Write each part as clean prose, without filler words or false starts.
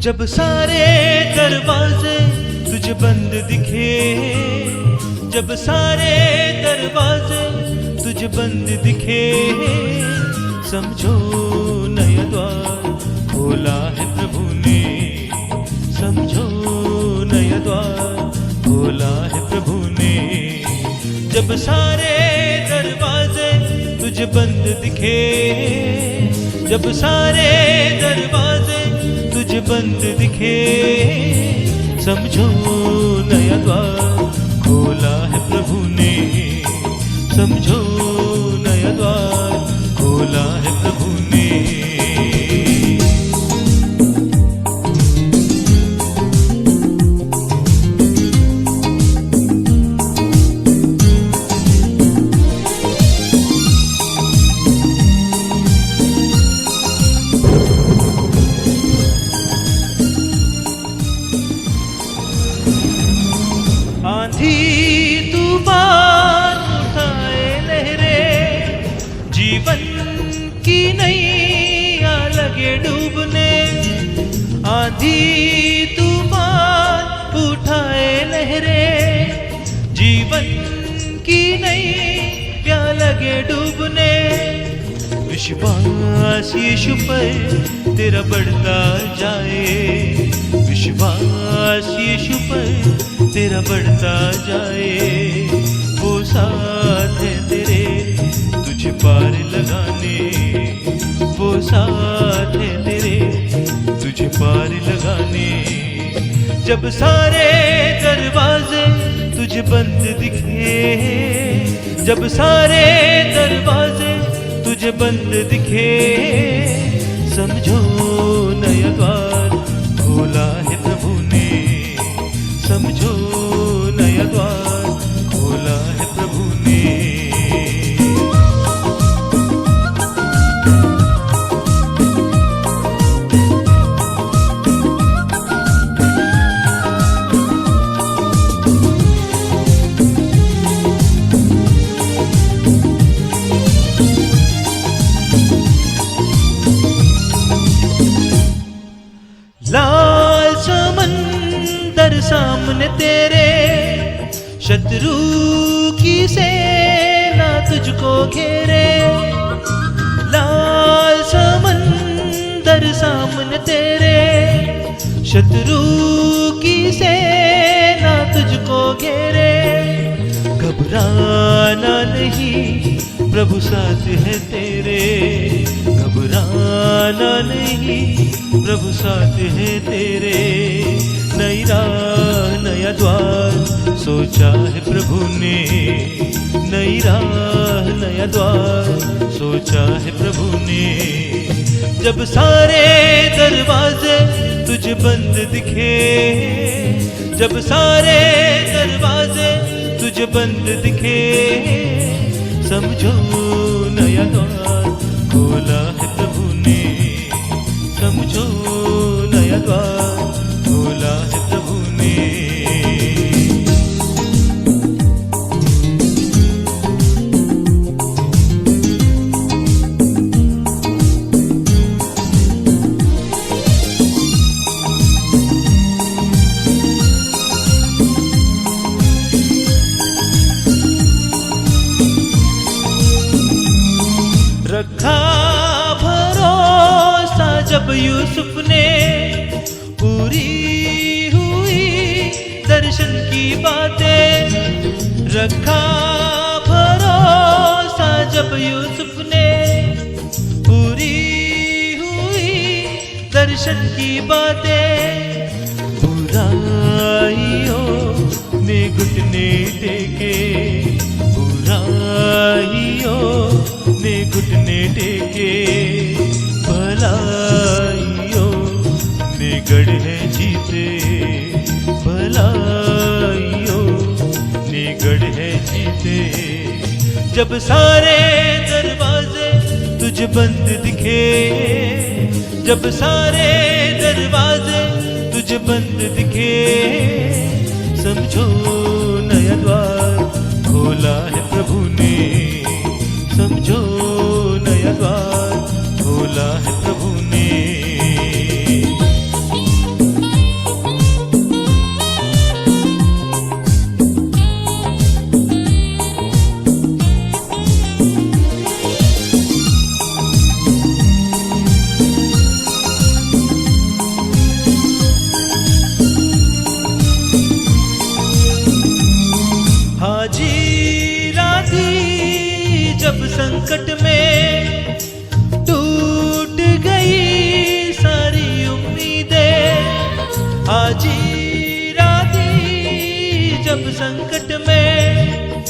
जब सारे दरवाजे तुझे बंद दिखे, जब सारे दरवाजे तुझे बंद दिखे, समझो नया द्वार खोला है प्रभु ने, समझो नया द्वार खोला है प्रभु ने। जब सारे दरवाजे तुझे बंद दिखे, जब सारे दरवाजे तुझे बंद दिखे, समझो नया द्वार खोला है प्रभु ने, समझो नया द्वार खोला है प्रभु ने। आंधी तूफान उठाए लहरें, जीवन की नैया लगे डूबने। आंधी तूफान उठाए लहरें, जीवन की नैया लगे डूबने। विश्वास यीशु पर तेरा बढ़ता जाए, विश्वास यीशु पर तेरा बढ़ता जाए। वो साथ है तेरे तुझे पार लगाने, वो साथ है तेरे तुझे पार लगाने। जब सारे दरवाजे तुझे बंद दिखे, जब सारे दरवाजे तुझे बंद दिखे, समझो नया द्वार खोला है प्रभु ने, समझो नया द्वार खोला है प्रभु ने। लाल समंदर सामने तेरे, शत्रु की सेना तुझको घेरे। लाल समंदर सामने तेरे, शत्रु की सेना तुझको घेरे। घबराना नहीं प्रभु साथ है तेरे, घबराना नहीं प्रभु साथ है तेरे। नई राह नया द्वार सोचा है प्रभु ने, नई राह नया द्वार सोचा है प्रभु ने। जब सारे दरवाजे तुझे बंद दिखे, जब सारे दरवाजे तुझे बंद दिखे, समझो नया द्वार खोला है प्रभु ने, समझो नया द्वार खोला है प्रभु ने। रखा भरोसा जब यूसुफ ने, पूरी हुई दर्शन की बातें। रखा भरोसा जब यूसुफ ने, पूरी हुई दर्शन की बातें। बुराइयों ने घुटने टेके, बुराइयों ने घुटने टेके, भलाइयों ने गढ़े जीते, भलाइयों ने गढ़े जीते। जब सारे दरवाजे तुझे बंद दिखे, जब सारे दरवाजे तुझे बंद दिखे, समझो नया द्वार खोला है प्रभु ने, समझो नया द्वार खोला है प्रभु ने। अब संकट में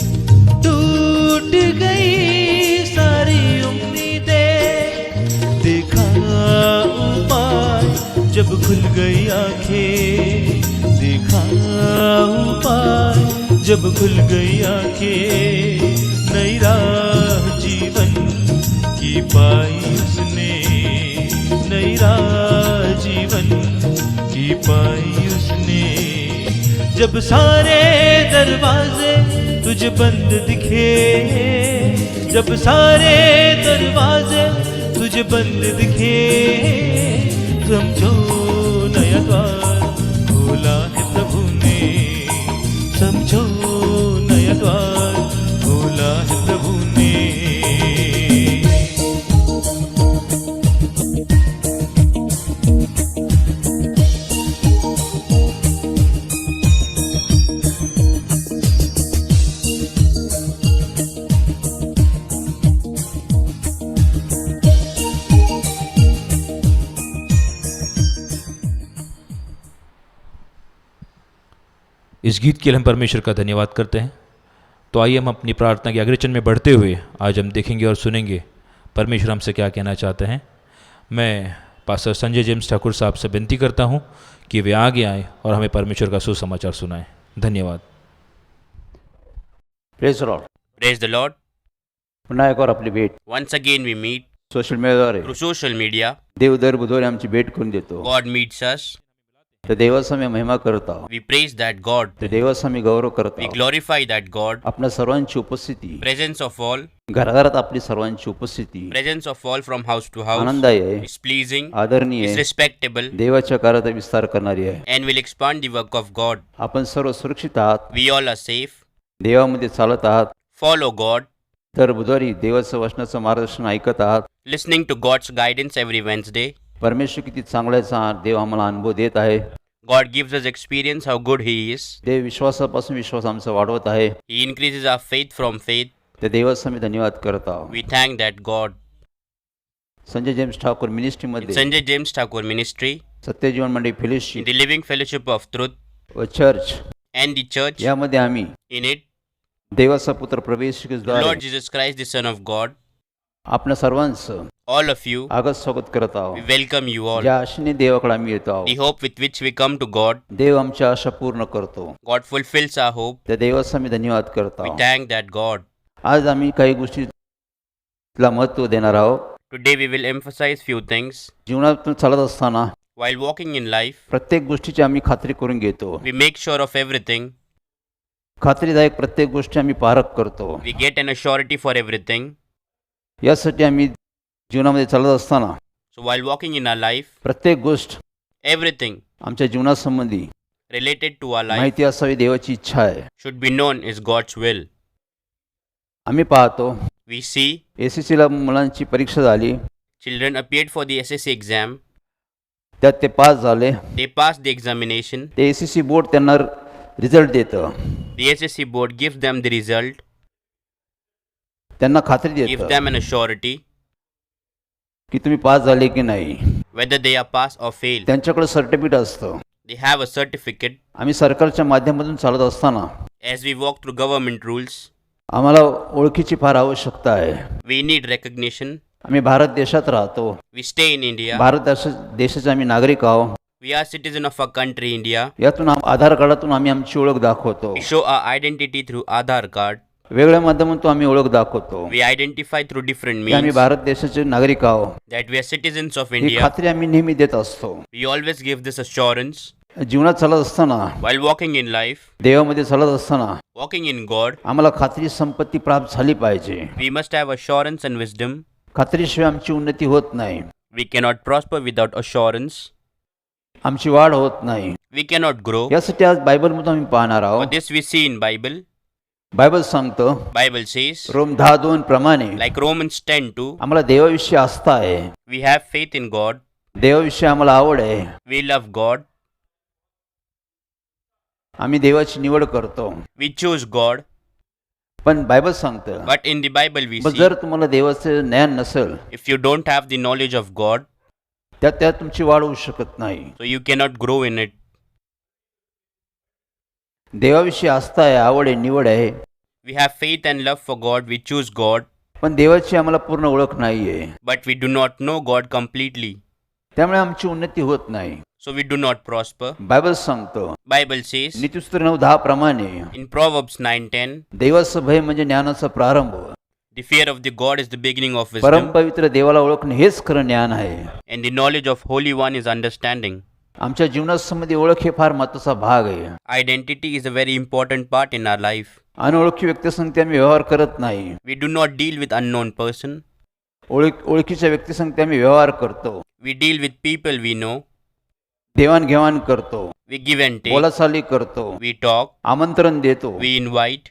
टूट गई सारी उम्मीदें, देखा उपाय जब खुल गई आंखें, देखा उपाय जब खुल गई आंखें, नई राह जीवन की पाई उसने, नई राह जीवन की पाई उसने। जब सारे दरवाजे तुझे बंद दिखे, जब सारे दरवाजे तुझे बंद दिखे, समझो नया द्वार खोला है प्रभु ने, समझो नया द्वार खोला है प्रभु ने। इस गीत के लिए हम परमेश्वर का धन्यवाद करते हैं। तो आइए हम अपनी प्रार्थना के अग्रचन में बढ़ते हुए आज हम देखेंगे और सुनेंगे परमेश्वर हमसे क्या कहना चाहते हैं। मैं पास्टर संजय जेम्स ठाकुर साहब से विनती करता हूं कि वे आगे आएँ और हमें परमेश्वर का सुसमाचार सुनाएं। धन्यवाद। Praise the Lord. Praise the Lord. पुन्हा एक और आपली भेट Once again we meet social मीडियाद्वारे through social media. देव दर बुधवारी आमची भेट करून देतो. God meets us. तर देवाचा मी महिमा करत आहोत, We praise that God. तर देवाचा मी गौरव करत We आहोत. glorify that God. आपल्या सर्वांची उपस्थिती, Presence of all. घराघरात आपली सर्वांची उपस्थिती Presence of all from house to house. आनंदायी आहे, Is pleasing. आदरणीय Is आहे, respectable. देवाच्या कार्याचा विस्तार करणारी आहे. And will expand the work of God. आपण सर्व सुरक्षित आहात, We all are safe. देवामध्ये चालत आहात. Follow God. तर बुधवारी देवाचं वचनाचं मार्गदर्शन ऐकत आहात. Listening to God's guidance every Wednesday. परमेश्वर किती चांगल्याचा देव आम्हाला अनुभव देत आहे. God gives us experience how good He is. देव विश्वासापासून विश्वास आमचा वाढवत आहे. He increases our faith from faith. त्या देवाचा मी धन्यवाद करत आहोत. We thank that God. Sanjay James Thakur In मिनिस्ट्रीमध्ये Sanjay James Thakur Ministry, सत्यजीवन मंडळी in fellowship the Living Fellowship of Truth, व चर्च and the church, यामध्ये आम्ही in it, देवाचा पुत्र प्रवेश the Lord द्वारे Jesus Christ, the Son of God, आपल्या सर्वांचं all of you, आगत स्वागत करत we आहोत. welcome you all. ज्या आशेने देवाकडे आम्ही येतो The आहोत, hope with which we come to God, देव आमच्या आशा पूर्ण करतो. God fulfills our hope. त्या देवाचा मी धन्यवाद करत We आहोत. thank that God. आज आम्ही काही गोष्टीला महत्त्व देणार आहोत. Today we will emphasize few things. जीवनातून चालत असताना While walking in life, प्रत्येक गोष्टीची आम्ही खात्री करून घेतो. we make sure of everything. खात्रीदायक प्रत्येक गोष्टी आम्ही पारख करतो. We get an assurity for everything. यासाठी आम्ही जीवनामध्ये चालत असताना So while walking in our life, प्रत्येक गोष्ट everything आमच्या जीवनासंबंधी related to our life माहिती असावी देवाची इच्छा आहे. should be known is God's will. आम्ही पाहतो We see एसएससीला मुलांची परीक्षा झाली, children appeared for the SSC exam. त्यात ते पास झाले. They passed the examination. ते एसएससी बोर्ड त्यांना रिझल्ट देतं, The SSC board gives them the result, त्यांना खात्री gives देतं them an assurity की तुम्ही पास झाले की नाही. whether they are pass or fail. त्यांच्याकडे सर्टिफिकेट असतं. They have a certificate. आम्ही सरकारच्या माध्यमातून चालत असताना As we walk through government rules, आम्हाला ओळखीची फार आवश्यकता आहे. we need recognition. आम्ही भारत देशात राहतो, We stay in India. Bharat देशाचे आम्ही नागरिक आहोत. We are citizen of our country, India. यातून आधार कार्डातून आम्ही आमची ओळख दाखवतो. We show our identity through Aadhaar card. वेगळ्या माध्यमातून आम्ही ओळख दाखवतो We identify through different की आम्ही means भारत देशाचे नागरिक आहोत. that we are citizens of he India. खात्री आम्ही नेहमी देत असतो. We always give this assurance. जीवनात चालत असताना, While walking in life, देवामध्ये चालत असताना walking in God, आम्हाला खात्री संपत्ती प्राप्त झाली पाहिजे. we must have assurance and wisdom. खात्रीशिवाय आमची उन्नती होत नाही, We cannot prosper without assurance. आमची वाढ होत नाही. We cannot grow. यासाठी आज बायबलमधून आम्ही पाहणार For आहोत. this we see in Bible. Bible सांगतं Bible says, रोम 10:2 प्रमाणे like Romans 10:2, आम्हाला देवाविषयी आस्था आहे, we have faith in God. देवाविषयी आम्हाला आवड आहे, We love God. आम्ही देवाची निवड करतो. We choose God. पण बायबल सांगतं But in the Bible we मग see, जर तुम्हाला देवाचं ज्ञान नसेल, if you don't have the knowledge of God, त्यात तुमची वाढ होऊ शकत नाही. so you cannot grow in it. देवाविषयी आस्था आहे, आवड आहे, निवड आहे, We have faith and love for God. We choose God, पण देवाची आम्हाला पूर्ण ओळख नाही आहे. but we do not know God completely. त्यामुळे आमची उन्नती होत नाही. So we do not prosper. Bible सांगतो Bible says नीतिस्तोत्र 9:10 प्रमाणे in Proverbs 9:10, देवाचं भय म्हणजे ज्ञानाचा प्रारंभ. the fear of the God is the beginning of wisdom, परमपवित्र देवाला ओळखणे हेच खरं ज्ञान आहे. and the knowledge of Holy One is understanding. आमच्या जीवनासंबंधी ओळख हे फार महत्त्वाचा भाग आहे. Identity is a very important part in our life. अनोळखी व्यक्तीसंगती आम्ही व्यवहार करत नाही. We do not deal with unknown person. ओळखीच्या व्यक्तीसंगती आम्ही व्यवहार करतो, We deal with people we know. देवाणघेवाण करतो, We give and take. बोलाचाली करतो, We talk. आमंत्रण देतो, We invite.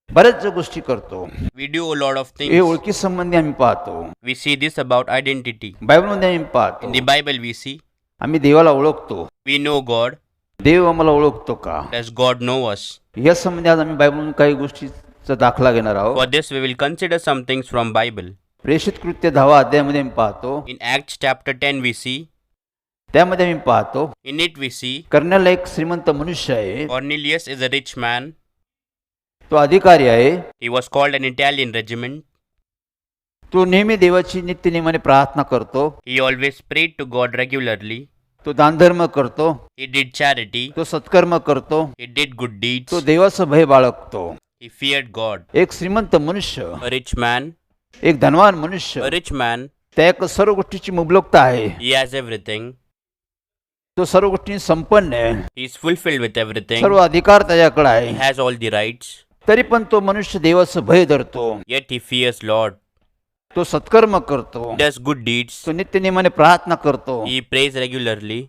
बऱ्याच गोष्टी करतो. We do a lot of हे things. ओळखी संबंधी आम्ही पाहतो. We see this about identity. बायबलमध्ये आम्ही पाहतो, In the Bible we see. आम्ही देवाला ओळखतो. We know God. देव आम्हाला ओळखतो का, Does God know us? या संबंधी आज आम्ही बायबलमधून काही गोष्टीचा दाखला घेणार For आहोत. this we will consider some things from Bible. प्रेषित कृत्य 10 अध्यायामध्ये आम्ही पाहतो, In Acts chapter 10 we see. त्यामध्ये आम्ही पाहतो In it we see करण्याला एक श्रीमंत मनुष्य आहे. Cornelius is a rich man. तो अधिकारी आहे. He was called an Italian regiment. तो नेहमी देवाची नित्यनेमाने प्रार्थना करतो. He always prayed to God regularly. तो दानधर्म करतो, He did charity. तो सत्कर्म करतो, He did good deeds. तो देवाचं भय बाळगतो. He feared God. एक श्रीमंत मनुष्य, A rich man. एक धनवान A मनुष्य, rich man. त्या सर्व गोष्टीची मुबलकता आहे. He has everything. तो सर्व गोष्टी संपन्न आहे. He is fulfilled with everything. सर्व अधिकार त्याच्याकडे He आहे. has all the rights. तरी पण तो मनुष्य देवाचं भय धरतो. Yet he fears Lord. तो सत्कर्म करतो, Does good deeds. तो नित्यनेमाने प्रार्थना करतो. He prays regularly.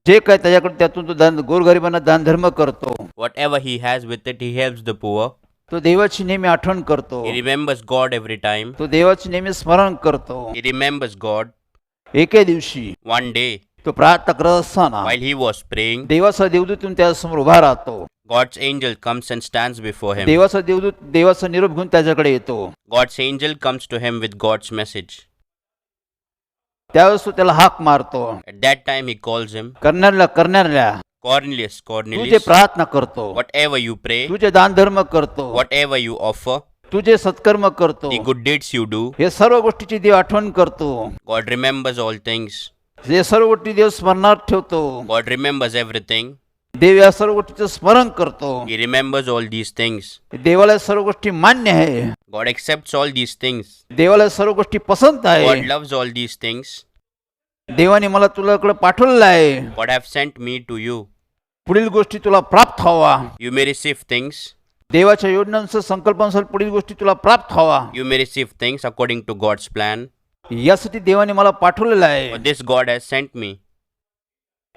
जे काय त्याच्याकडे त्यातून तो गोरगरिबांना दानधर्म करतो. Whatever he has with it, he helps the poor. तो देवाची नेहमी आठवण करतो. He remembers God every time. तो देवाची नेहमी स्मरण करतो. He remembers God. एके दिवशी One day, तो प्रार्थना करत असताना while he was praying, देवाचा देवदूत येऊन त्यासमोर उभा राहतो. God's angel comes and stands before him. देवाचा देवदूत देवाचा निरोप घेऊन त्याच्याकडे येतो. God's angel comes to him with God's message. त्यावेळेस तो त्याला हाक मारतो, At that time, he calls him, करण्याला Cornelius, तू जे Cornelius, प्रार्थना करतो, whatever you pray, तू जे दानधर्म करतो, whatever you offer, तू जे सत्कर्म करतो, the good deeds you do, हे सर्व गोष्टीची देव आठवण करतो. God remembers all things. हे सर्व गोष्टी देव स्मरणात ठेवतो. God remembers everything. देव या सर्व गोष्टीचं स्मरण करतो. He remembers all these things. देवाला सर्व गोष्टी मान्य आहे. God accepts all these things. देवाला सर्व गोष्टी पसंत God आहे. loves all these things. देवाने मला तुझ्याकडे पाठवलेलं आहे. God have sent me to you. पुढील गोष्टी तुला प्राप्त व्हावा. You may receive things. देवाच्या योजनांनुसार संकल्पानुसार पुढील गोष्टी तुला प्राप्त व्हावा. You may receive things according to God's plan. यासाठी देवाने मला पाठवलेलं For आहे. this God has sent me.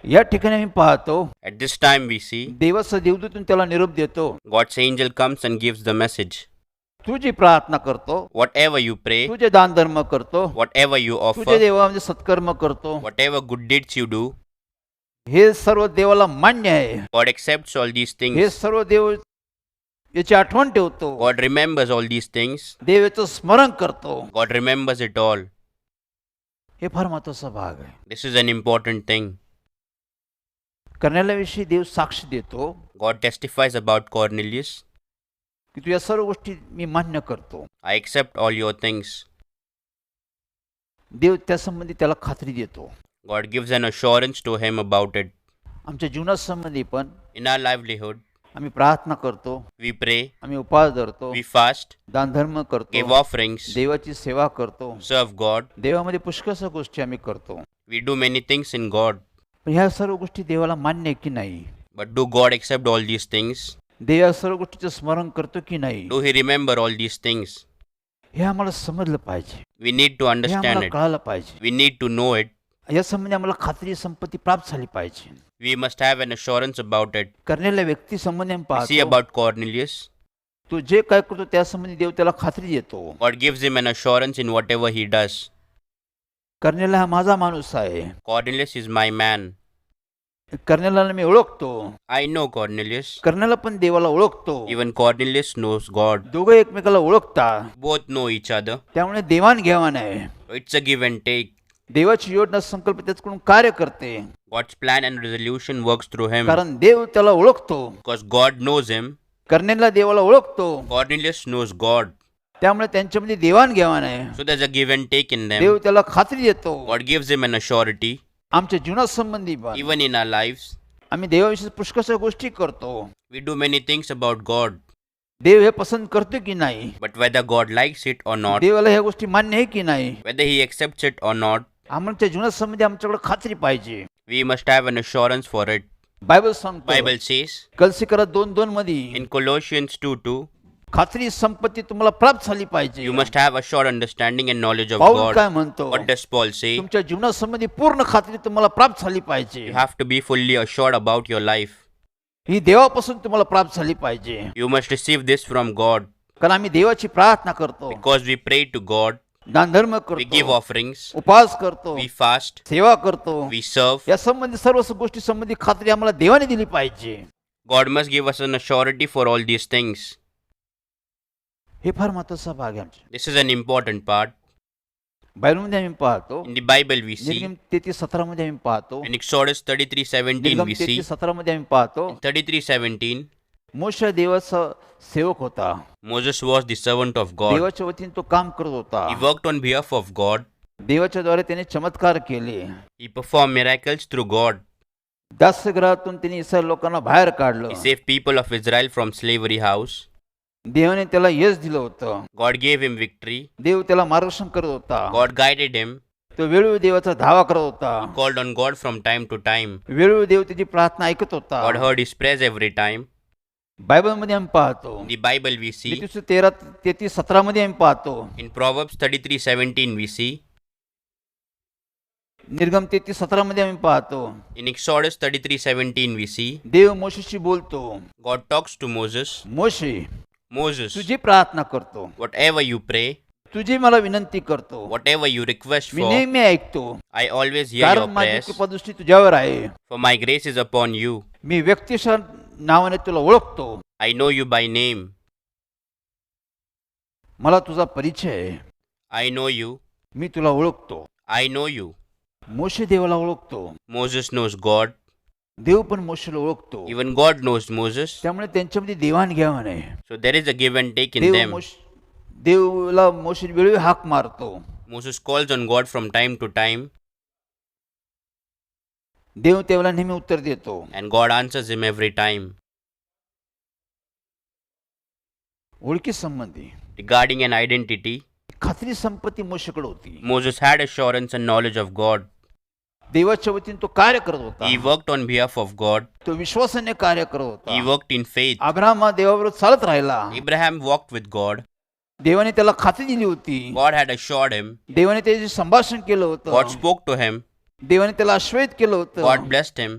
या ठिकाणी मी पाहतो At this time we see देवाचा देवदूत त्याला निरोप देतो. God's angel comes and gives the message. तू जी प्रार्थना करतो, Whatever you pray, तू जे दानधर्म करतो, whatever you तू जे offer, देवामध्ये सत्कर्म करतो, whatever good deeds you do, हे सर्व देवाला मान्य आहे. God accepts all these हे things. सर्व देव याची आठवण ठेवतो. God remembers all these things. देव याचं स्मरण करतो. God remembers it all. हे फार महत्वाचा भाग आहे. This is an important thing. करण्याविषयी देव साक्ष देतो God testifies about Cornelius. की तू या सर्व गोष्टी मी मान्य करतो. I accept all your things. देव त्यासंबंधी त्याला खात्री देतो. God gives an assurance to him about it. आमच्या जीवनासंबंधी पण In our livelihood, आम्ही प्रार्थना करतो, we pray, आम्ही उपवास धरतो, we fast, दानधर्म give करतो, offerings, देवाची सेवा करतो. serve God. देवामध्ये पुष्कळशा गोष्टी आम्ही करतो. We do many things in God. पण ह्या सर्व गोष्टी देवाला मान्य आहे की नाही? But do God accept all these things? देव या सर्व गोष्टीचं स्मरण करतो की नाही? Do He remember all these things? हे आम्हाला समजलं पाहिजे. We need to हे understand आम्हाला it. कळायला पाहिजे. We need to know it. या संबंधी आम्हाला खात्री संपत्ती प्राप्त झाली पाहिजे. We must have an assurance about it. करण्याला व्यक्ती संबंधी आम्ही We see पाहतो, about Cornelius. तो जे काय करतो त्या संबंधी देव त्याला खात्री देतो. God gives him an assurance in whatever he does. करण्याला हा माझा माणूस आहे. Cornelius is my man. करण्याला मी ओळखतो. I know Cornelius. करण्याला पण देवाला ओळखतो. Even Cornelius knows God. दोघं एकमेकाला ओळखतात. Both know each other. त्यामुळे देवाणघेवाण आहे. It's a give and take. देवाची योजना संकल्प त्याच्याकडून कार्य करते, God's plan and resolution works through him. कारण देव त्याला ओळखतो. Because God knows him. करण्याला देवाला ओळखतो, Cornelius knows God. त्यामुळे त्यांच्यामध्ये देवाणघेवाण आहे. So there's a give and take in them. देव त्याला खात्री देतो. God gives him an assurity. आमच्या जीवनात संबंधी पण Even in our lives, आम्ही देवाविषयी पुष्कळशा गोष्टी करतो. we do many things about God. देव हे पसंत करतो की नाही, But whether God likes it or not, देवाला ह्या गोष्टी मान्य आहे की नाही, whether he accepts it or not, आमच्या जीवनात संबंधी आमच्याकडे खात्री पाहिजे. we must have an assurance for it. Bible सांगतो, Bible says कलसीकरात 2:2 मध्ये in Colossians 2:2, खात्री संपत्ती तुम्हाला प्राप्त झाली पाहिजे. you must have assured understanding and knowledge of पाऊल God. काय म्हणतो, What does Paul say? तुमच्या जीवनात संबंधी पूर्ण खात्री तुम्हाला प्राप्त झाली पाहिजे. You have to be fully assured about your life. ही देवापासून तुम्हाला प्राप्त झाली पाहिजे. You must receive this from God. कारण आम्ही देवाची प्रार्थना करतो, Because we pray to God, दानधर्म we give करतो, offerings, उपवास करतो, we fast, सेवा करतो. we serve. या संबंधी सर्व गोष्टी संबंधी खात्री आम्हाला देवाने दिली पाहिजे. God must give us an assurity for all these things. हे फार महत्वाचा भाग आहे आमच्या This is an important part. बायबलमध्ये आम्ही पाहतो. In the Bible we see, निर्गम 33:17 मध्ये आम्ही पाहतो. in Exodus 33:17 निर्गम we see, 33:17 मध्ये आम्ही पाहतो. in 33:17, मोशे देवाचा सेवक होता. Moses was the servant of God. देवाच्या वतीने तो काम करत होता. He worked on behalf of God. देवाच्या द्वारे त्याने चमत्कार केले. He performed miracles through God. दासगृहातून त्यांनी इस्रायल लोकांना बाहेर काढलं. He saved people of Israel from slavery house. देवाने त्याला यश दिलं होतं. God gave him victory. देव त्याला मार्गदर्शन करत होता. God guided him. तो वेळोवेळी देवाचा धावा करत होता. Called on God from time to time. वेळोवेळी देव त्याची प्रार्थना ऐकत होता. God heard his prayers every time. बायबलमध्ये आम्ही पाहतो. In the Bible we see, 13:17 मध्ये आम्ही पाहतो. in Proverbs 33:17 we see, निर्गम 33:17 मध्ये आम्ही पाहतो. in Exodus 33:17 we see, देव मोशेशी बोलतो, God talks to Moses. Moshe Moses, तुझी प्रार्थना करतो, whatever you pray, तुझी मला विनंती करतो, whatever you request me for, नेहमी ऐकतो, I always hear your कारण माझी prayers, कृपादृष्टी तुझ्यावर आहे. for my grace is upon you. मी व्यक्तिशः नावाने तुला ओळखतो, I know you by name. मला तुझा परिचय आहे, I know you. मी तुला ओळखतो. I know you. मोशे देवाला ओळखतो, Moses knows God. देव पण मोशेला ओळखतो. Even God knows Moses. त्यामुळे त्यांच्यामध्ये देवाणघेवाण आहे. So there is a give and take in them. देवला मोशे वेळोवेळी हाक मारतो. Moses calls on God from time to time, देव त्याला नेहमी उत्तर देतो. and God answers him every time. ओळखी संबंधी Regarding an identity, खात्री संपत्ती मोशेकडे होती. Moses had assurance and knowledge of God. देवाच्या वतीने तो कार्य करत होता. He worked on behalf of God. तो विश्वासाने कार्य करत He होता. worked in faith. अब्राहम हा देवाबरोबर चालत राहिला. Abraham walked with God. देवाने त्याला खात्री दिली होती. God had assured him. देवाने त्याचे संभाषण केलं God होतं. spoke to him. देवाने त्याला आश्वस्त केलं God होतं. blessed him.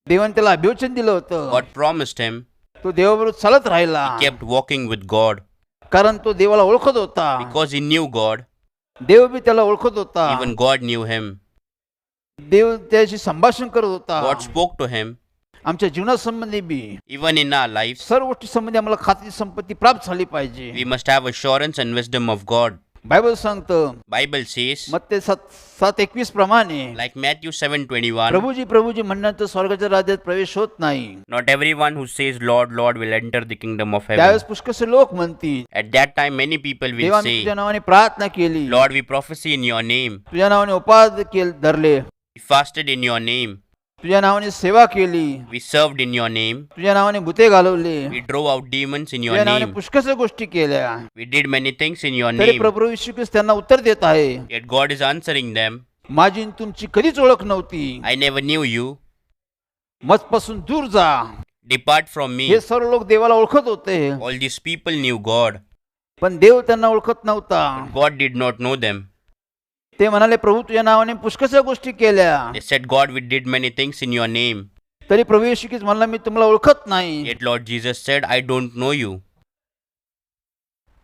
देवाने त्याला अभिवचन दिलं होतं. God promised him. तो देवाबरोबर चालत राहिला, He kept walking with God कारण तो देवाला ओळखत होता. because he knew God. देव बी त्याला ओळखत होता. Even God knew him. देव त्याशी संभाषण करत होता. God spoke to him. आमच्या जीवनासंबंधी बी Even in our lives, सर्व गोष्टी संबंधी आम्हाला खात्री संपत्ती प्राप्त झाली पाहिजे. we must have assurance and wisdom of God. Bible सांगतं, Bible says, मत्ते 7:21 प्रमाणे, like Matthew 7:21, प्रभुजी प्रभुजी म्हणण्याचं स्वर्गाच्या राज्यात प्रवेश होत नाही. not everyone who says Lord, Lord will enter the kingdom of heaven. त्यावेळेस पुष्कळसे लोक म्हणतील, At that time, many people will देवा मी say, तुझ्या नावाने प्रार्थना केली, Lord, we prophesy in your name. तुझ्या नावाने उपवास धरले, We fasted in your name. तुझ्या नावाने सेवा केली, We served in your name. तुझ्या नावाने भूते घालवले, We drove out demons in your तुझ्या नावाने name. पुष्कळशा गोष्टी केल्या. We did many things in your तरी name. प्रभू येशू ख्रिस्त त्यांना उत्तर देत आहे, Yet God is answering them. माझी आणि तुमची कधीच ओळख नव्हती. I never knew you. मजपासून दूर जा. Depart from me. हे सर्व लोक देवाला ओळखत होते, All these people knew God. पण देव त्यांना ओळखत नव्हता. God did not know them. ते म्हणाले, प्रभू तुझ्या नावाने पुष्कळशा गोष्टी केल्या, They said, God, we did many things in your name. तरी प्रभू येशू ख्रिस्त म्हणला, मी तुम्हाला ओळखत नाही. Yet Lord Jesus said, I don't know you.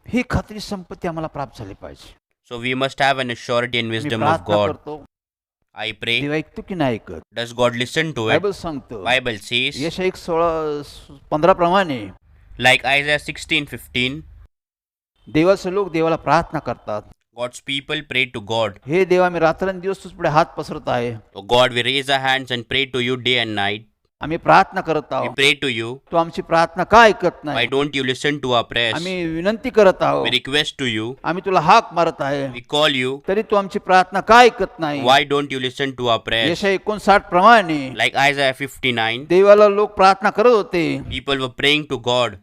ही खात्री संपत्ती आम्हाला प्राप्त झाली पाहिजे. So we must have an assurity and me wisdom of प्रार्थना God. करतो, I pray. देव ऐकतो की नाही ऐकत. Does God listen to it? Bible सांगतो, Bible says, यशाया 1:16-15 प्रमाणे, like Isaiah 16:15, देवाचे लोक देवाला प्रार्थना करतात. God's people pray to God. हे देव आम्ही रात्रंदिवस तुझ पुढे हात पसरत आहे. Oh God, we raise our hands and pray to you day and night. आम्ही प्रार्थना करत We आहोत. pray to you. तू आमची प्रार्थना का ऐकत Why नाही? don't you listen to our prayers? आम्ही विनंती करत We आहोत. request to you. आम्ही तुला हाक मारत आहे. We call you. तरी तू आमची प्रार्थना का ऐकत नाही? Why don't you listen to our prayers? यशा 59 प्रमाणे Like Isaiah 59, देवाला लोक प्रार्थना करत होते, people were praying to God.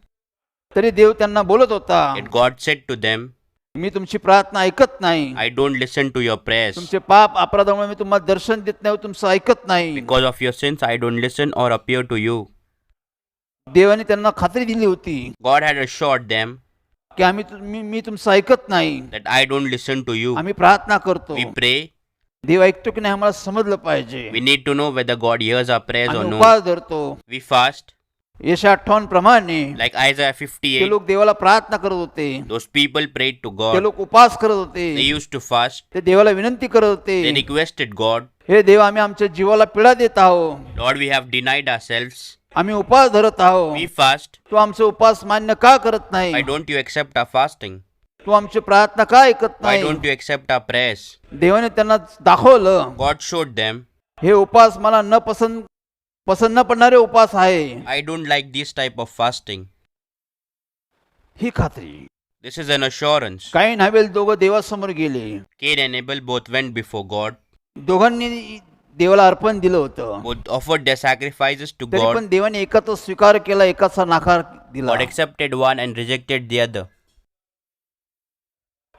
तरी देव त्यांना बोलत होता, Yet God said to them, मी तुमची प्रार्थना ऐकत नाही. I don't listen to your prayers. तुमचे पाप अपराधामुळे मी तुम्हाला दर्शन देत नाही, तुमचं ऐकत नाही. Because of your sins, I don't listen or appear to you. देवाने त्यांना खात्री दिली होती God had assured them की मी तुमचं ऐकत नाही. that I don't listen to you. आम्ही प्रार्थना करतो, We pray. देव ऐकतो की नाही आम्हाला समजलं पाहिजे. We need to know whether God hears our prayers or आम्ही no. उपवास धरतो. We fast. यशा 58 प्रमाणे Like Isaiah ते 58, लोक देवाला प्रार्थना करत होते, those people prayed to ते God. लोक उपवास करत होते, They used to fast. ते देवाला विनंती करत होते, They requested God, हे देव आम्ही आमच्या जीवाला पीडा देत आहोत, Lord, we have denied ourselves. आम्ही उपवास धरत We आहोत, fast. तू आमचे उपवास मान्य का करत Why नाही? don't you accept our fasting? तू आमची प्रार्थना का ऐकत Why नाही? don't you accept our prayers? देवाने त्यांना दाखवलं, God showed them, हे उपवास मला पसंत न पडणारे उपवास आहे. I don't like this type of fasting. ही खात्री. This is an assurance. काईन हाबेल दोघं देवासमोर गेले, Cain and Abel both went before God. दोघांनी देवाला अर्पण दिलं होतं, Both offered their sacrifices to तरी God. पण देवाने एकाचा स्वीकार केला, एकाचा नाकार दिला. God accepted one and rejected the other.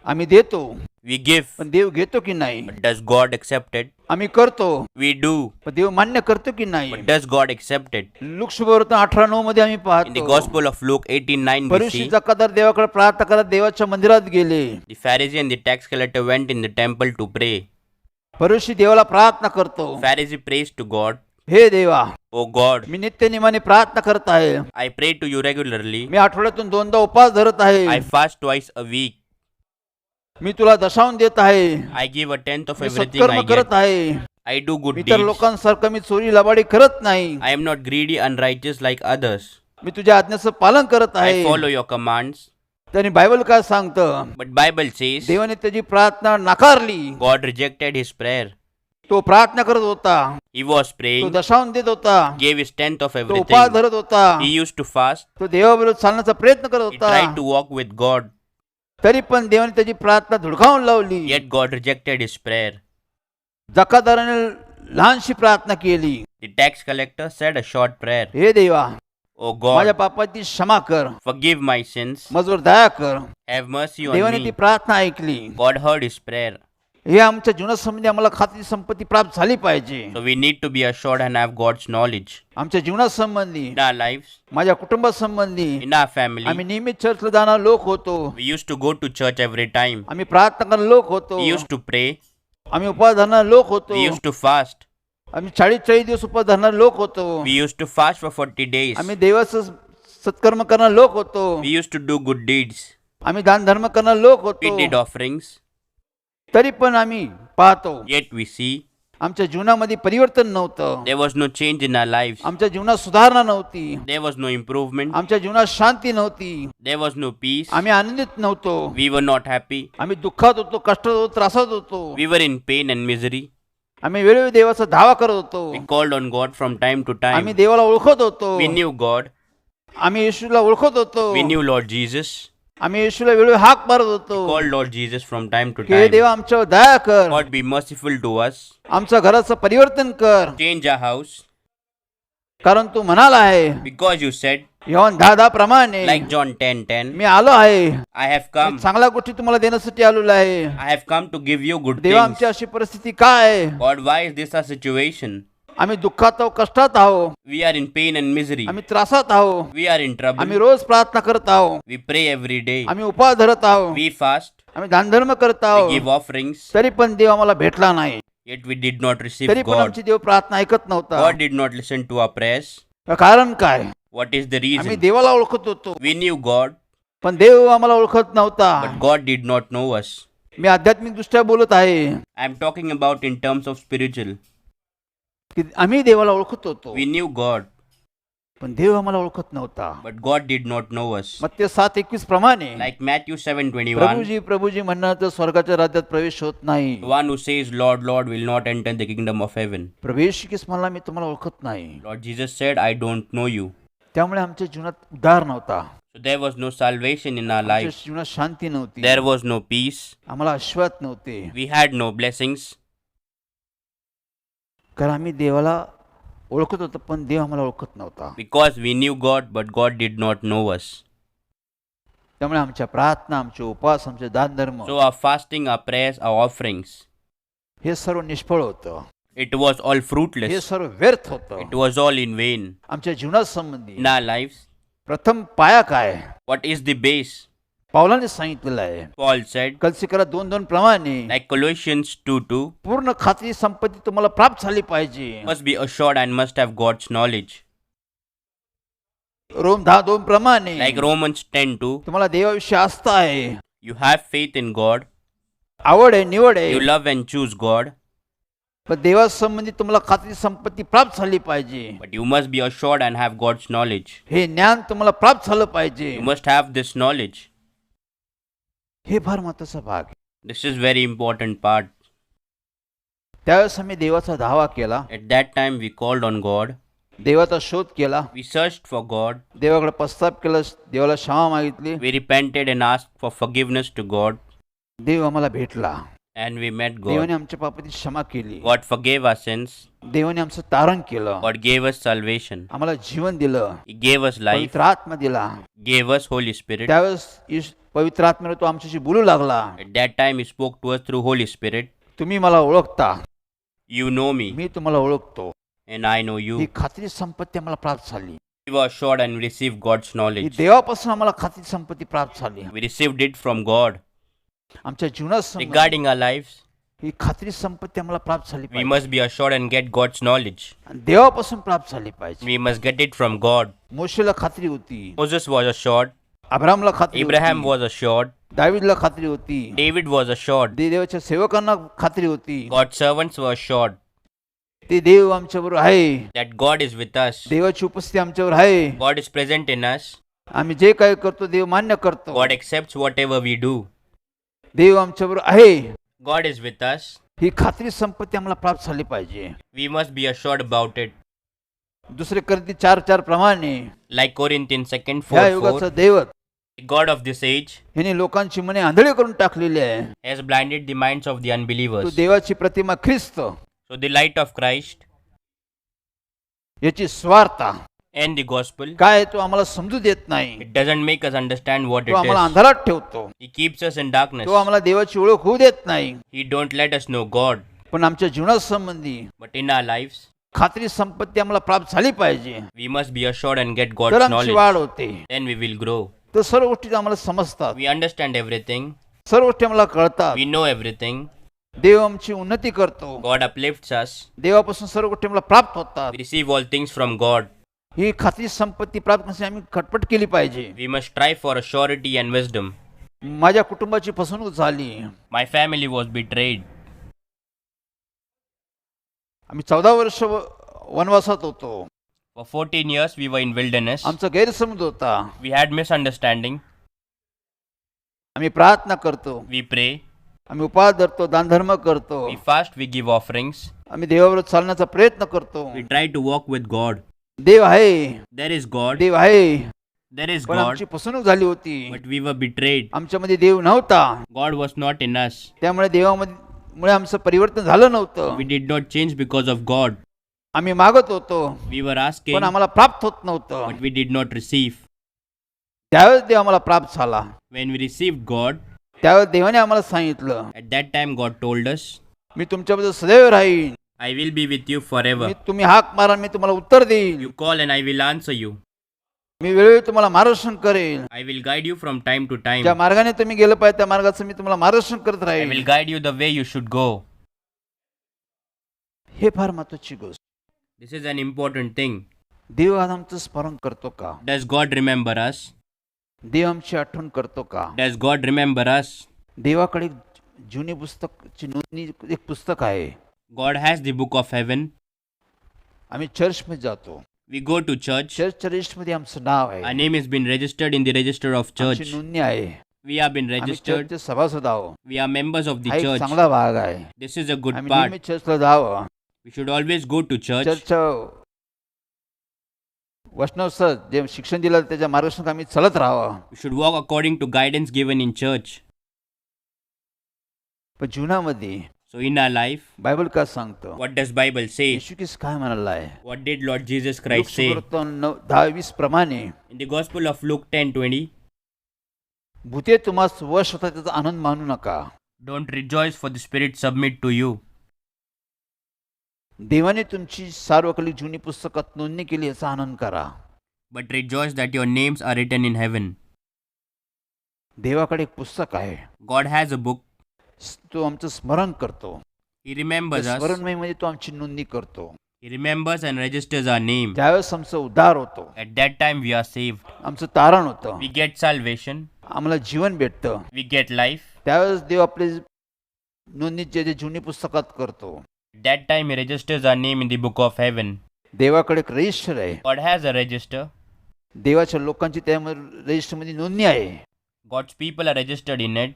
आम्ही देतो, We give, पण देव घेतो की नाही? but does God accept it? आम्ही करतो, We do, पण देव मान्य करतो की नाही? but does God accept it? Luke शुभवर्तन 18:9 मध्ये आम्ही In the पाहतो, Gospel of Luke 18:9 we फरीसी see, जकादार देवाकडे प्रार्थना करत देवाच्या मंदिरात गेले. the Pharisee and the tax collector went in the temple to pray. फरीसी देवाला प्रार्थना करतो, Pharisee prays to God, हे देवा, Oh God, मी नित्य नियमाने प्रार्थना करत आहे, I pray to you regularly. मी आठवड्यातून 2दा उपवास धरत आहे, I fast twice a week. मी तुला दशांश देत आहे, I give a tenth of me everything I सत्कर्म get. करत आहे, I do good मी तर deeds. लोकांसारखं मी चोरी लबाडी करत नाही, I am not greedy, unrighteous like others. मी तुझ्या आज्ञेचं पालन करत I आहे. follow your commands. त्यांनी बायबल काय सांगतं, But Bible says देवाने त्याची प्रार्थना नाकारली. God rejected his prayer. तो प्रार्थना करत होता, He was तो praying, दशांश देत होता, gave his tenth of तो उपवास everything. धरत होता, He used to fast. तो देवाबरोबर चालण्याचा प्रयत्न करत He होता, tried to walk with God. तरी पण देवाने त्याची प्रार्थना धुडकावून लावली. Yet God rejected his prayer. जकादाराने लहानशी प्रार्थना केली, The tax collector said a short prayer. हे देवा, Oh माझ्या God, पापाची क्षमा कर, forgive my sins. माझ्यावर दया कर. Have mercy on देवाने ती me. प्रार्थना ऐकली. God heard his prayer. हे आमच्या जीवनासंबंधी आम्हाला खात्री संपत्ती प्राप्त झाली पाहिजे. So we need to be assured and have God's knowledge आमच्या जीवनासंबंधी, in our lives, माझ्या कुटुंबासंबंधी, in our family. आम्ही नियमित चर्चला जाणार लोक होतो, We used to go to church every time. आम्ही प्रार्थना करणारे लोक होतो, We used to pray. आम्ही उपवास धरणारे लोक होतो, We used to fast. आम्ही 40 दिवस उपवास धरणारे लोक होतो, We used to fast for 40 days. आम्ही देवाचं सत्कर्म करणारे लोक होतो, We used to do good deeds. आम्ही दान धर्म करणारे लोक We होतो. did offerings. तरी पण आम्ही पाहतो Yet we see आमच्या जीवनामध्ये परिवर्तन नव्हतं, there was no change in our lives. आमच्या जीवनात सुधारणा नव्हती, There was no improvement. आमच्या जीवनात शांती नव्हती, There was no peace. आम्ही आनंदित नव्हतो, We were not happy. आम्ही दुःखात होतो, कष्टात होतो, त्रासात होतो, We were in pain and misery. आम्ही वेळोवेळी देवाचा धावा करत होतो, We called on God from time to आम्ही time. देवाला ओळखत होतो, We knew God. आम्ही येशूला ओळखत होतो, We knew Lord Jesus. आम्ही येशूला वेळोवेळी हाक मारत होतो, Called Lord Jesus from time to हे time. देवा आमच्यावर दया कर, God be merciful to us. आमच्या घराचं परिवर्तन कर, Change our house. कारण तू म्हणाला आहे Because you said, योहान 10:10 प्रमाणे, like John 10:10, मी आलो आहे, I have come. मी चांगल्या गोष्टी तुम्हाला देण्यासाठी आलेलो आहे. I have come to give you good देवा things. आमची अशी परिस्थिती काय आहे, God, why is this our situation? आम्ही दुःखात आहोत, कष्टात आहोत, We are in pain and misery. आम्ही त्रासात आहोत, We are in आम्ही trouble. रोज प्रार्थना करत आहोत, We pray every day. आम्ही उपवास धरत आहोत, We fast. आम्ही दानधर्म करत We आहोत, give offerings. तरी पण देव आम्हाला भेटला नाही, Yet we did not receive तरी पण God. आमची देव प्रार्थना ऐकत नव्हता. God did not listen to our prayers. कारण काय, What is the आम्ही reason? देवाला ओळखत होतो, We knew God, पण देव आम्हाला ओळखत नव्हता. but God did not know us. मी आध्यात्मिक दृष्ट्या बोलत आहे I am talking about in terms of spiritual. की आम्ही देवाला ओळखत होतो, We knew God. पण देव आम्हाला ओळखत नव्हता. but God did not know us. मत्ती 7:21 प्रमाणे Like Matthew 7:21, प्रभुजी प्रभुजी म्हणणार तर स्वर्गाच्या राज्यात प्रवेश होत नाही. the one who says, Lord, Lord, will not enter the kingdom of heaven. प्रभू येशू ख्रिस्त म्हणला मी तुम्हाला ओळखत नाही. Lord Jesus said, I don't know you. त्यामुळे आमच्या जीवनात उद्धार नव्हता, So there was no salvation in our आमच्या lives. जीवनात शांती नव्हती, There was no peace. आम्हाला आशीर्वाद नव्हते. We had no blessings. कारण आम्ही देवाला ओळखत होतो पण देव आम्हाला ओळखत नव्हता. Because we knew God, but God did not know us. त्यामुळे आमच्या प्रार्थना, आमचे उपवास, आमचे दानधर्म So our fasting, our prayers, our offerings, हे सर्व निष्फळ होतं. it was all हे fruitless. सर्व व्यर्थ होतं. It was all in vain. आमच्या जीवनात संबंधी In our lives, प्रथम पाया काय what is the base? पावलाने सांगितलेलं आहे. Paul said, कलसिकरा 2:2 प्रमाणे like Colossians 2:2, पूर्ण खात्री संपत्ती तुम्हाला प्राप्त झाली पाहिजे. must be assured and must have God's knowledge. रोम 10:2 प्रमाणे Like Romans 10:2, तुम्हाला देवाविषयी आस्था आहे, you have faith in God, आवड आहे, निवड आहे, you love and choose God, पण देवासंबंधी तुम्हाला खात्री संपत्ती प्राप्त झाली पाहिजे. but you must be assured and have God's knowledge. हे ज्ञान तुम्हाला प्राप्त झालं पाहिजे. You must have this knowledge. हे फार महत्वाचा भाग आहे. This is very important part. त्यावेळेस आम्ही देवाचा धावा केला, At that time we called on God. देवाचा शोध केला, We searched for God. देवाकडे प्रस्ताव केला, देवाला क्षमा मागितली. We repented and asked for forgiveness to God. देव आम्हाला भेटला, And we met God. देवाने आमच्या पापाची क्षमा केली, God forgave our sins. देवाने आमचं तारण केलं, God gave us salvation. आम्हाला जीवन दिलं, He gave us life. पवित्र आत्मा दिला. Gave us Holy Spirit. त्यावेळेस पवित्र आत्म्याने तो आमच्याशी बोलू लागला, At that time He spoke to us through Holy Spirit. तुम्ही मला ओळखता, You know me मी तुम्हाला ओळखतो. and I know he you. खात्री संपत्ती आम्हाला प्राप्त झाली. We were assured and we received God's he knowledge. देवापासून आम्हाला खात्री संपत्ती प्राप्त झाली. We received it from God. आमच्या जीवनात संबंधी Regarding our lives, ही खात्री संपत्ती आम्हाला प्राप्त झाली we पाहिजे. must be assured and get God's knowledge. आणि देवापासून प्राप्त झाली पाहिजे. We must get it from God. मोशेला खात्री होती, Moses was assured. अब्राहमला खात्री Abraham होती, was assured. दावीदला खात्री होती, David was assured. देवाच्या सेवकांना खात्री होती, God's servants were assured ते देव आमच्याबरोबर आहे, that God is with us. देवाची उपस्थिती आमच्यावर आहे. God is present in us. आम्ही जे काही करतो देव मान्य करतो. God accepts whatever we do. देव आमच्याबरोबर आहे, God is with us. ही खात्री संपत्ती आम्हाला प्राप्त झाली पाहिजे. We must be assured about it. दुसरे करती 4:4 प्रमाणे Like Corinthians 2 ह्या 4:4, युगाचा दैवत the God of this age ह्याने लोकांची मने आंधळी करून टाकलेली आहे. has blinded the minds of the तो unbelievers. देवाची प्रतिमा ख्रिस्त, So the light of Christ याची स्वार्थ and the gospel, काय तो आम्हाला समजू देत नाही. it doesn't make us understand what तो it आम्हाला is. अंधारात ठेवतो. He keeps us in darkness. तो आम्हाला देवाची ओळख होऊ देत नाही. He don't let us know God. पण आमच्या जीवनात संबंधी But in our lives, खात्री संपत्ती आम्हाला प्राप्त झाली पाहिजे, we must be assured and get तर God's आमची knowledge. वाढ होते. Then we will grow. तर सर्व गोष्टी आम्हाला समजतात, We understand everything. सर्व गोष्टी आम्हाला कळतात. We know everything. देव आमची उन्नती करतो, God uplifts us. देवापासून सर्व गोष्टी आम्हाला प्राप्त होतात. We receive all things from God. ही खात्री संपत्ती प्राप्त करण्यासाठी आम्ही खटपट केली पाहिजे. We must strive for surety and wisdom. माझ्या कुटुंबाची फसवणूक झाली. My family was betrayed. आम्ही 14 वर्ष वनवासात होतो. For 14 years we were in wilderness. आमचा गैरसमज होता. We had misunderstanding. आम्ही प्रार्थना करतो, We pray. आम्ही उपवास धरतो, दानधर्म करतो, We fast. We give offerings. आम्ही देवाबरोबर चालण्याचा प्रयत्न करतो. We try to walk with God. देव आहे, There is God. देव आहे, There is पण God. आमची फसवणूक झाली होती. But we were betrayed. आमच्यामध्ये देव नव्हता, God was not in us. त्यामुळे देवामुळे आमचं परिवर्तन झालं नव्हतं. We did not change because of God. आम्ही मागत होतो We were asking, पण आम्हाला प्राप्त होत नव्हतं. but we did not receive. त्यावेळेस देव आम्हाला प्राप्त झाला. When we received God, त्यावेळेस देवाने आम्हाला सांगितलं, at that time God told us, मी तुमच्याबद्दल सदैव राहीन. I will be with you forever. तुम्ही हाक मारा, मी तुम्हाला उत्तर देईन. You call and I will answer you. मी वेळोवेळी तुम्हाला मार्गदर्शन करेन. I will guide you from time to time. ज्या मार्गाने तुम्ही गेलं पाहिजे त्या मार्गाचं मी तुम्हाला मार्गदर्शन करत I राहीन. will guide you the way you should go. हे फार महत्वाची गोष्ट. This is an important thing. देव आज आमचं स्मरण करतो का? Does God remember us? देव आमची आठवण करतो का? Does God remember us? देवाकडे एक जुनी पुस्तकची नोंदणी, एक पुस्तक आहे. God has the book of heaven. आम्ही चर्चमध्ये जातो, We go to church. चर्चच्या रजिस्टरमध्ये आमचं नाव Our आहे, name has been registered in the register of church. आमची नोंदणी आहे, We have been आम्ही registered. चर्चचे सभासद आहोत. We are members of the हा एक church. चांगला भाग आहे. This is a good आम्ही part. नेहमी चर्चला जावं, We should always go to church. चर्चच्या वचनानुसार जे शिक्षण दिलं त्याच्या मार्गदर्शनात आम्ही चालत राहावं. We should walk according to guidance given in church. पण जीवनामध्ये So in our life, Bible काय सांगतो, what does Bible say? येशू ख्रिस्त काय म्हणाला आहे, What did Lord Jesus Christ say? 10:20 प्रमाणे In the Gospel of Luke 10:20, भूते तुम्हाला वश होता त्याचा आनंद मानू नका. don't rejoice for the Spirit submit to you. देवाने तुमची सार्वकालिक जुनी पुस्तकात नोंदणी केली याचा आनंद करा. But rejoice that your names are written in heaven. देवाकडे एक पुस्तक आहे, God has a book. तो आमचं स्मरण करतो. He remembers us. स्मरणमय म्हणजे तो आमची नोंदणी करतो. He remembers and registers our name. त्यावेळेस आमचं उद्धार होतो, At that time we are saved. आमचं तारण होतं, We get salvation. आम्हाला जीवन भेटतं. We get life. त्यावेळेस देव आपले नोंदणी जे जुनी पुस्तकात करतो. At that time he registers our name in the book of heaven. देवाकडे एक रजिस्टर आहे, God has a register. देवाच्या लोकांची त्यामध्ये रजिस्टरमध्ये नोंदणी आहे. God's people are registered in it.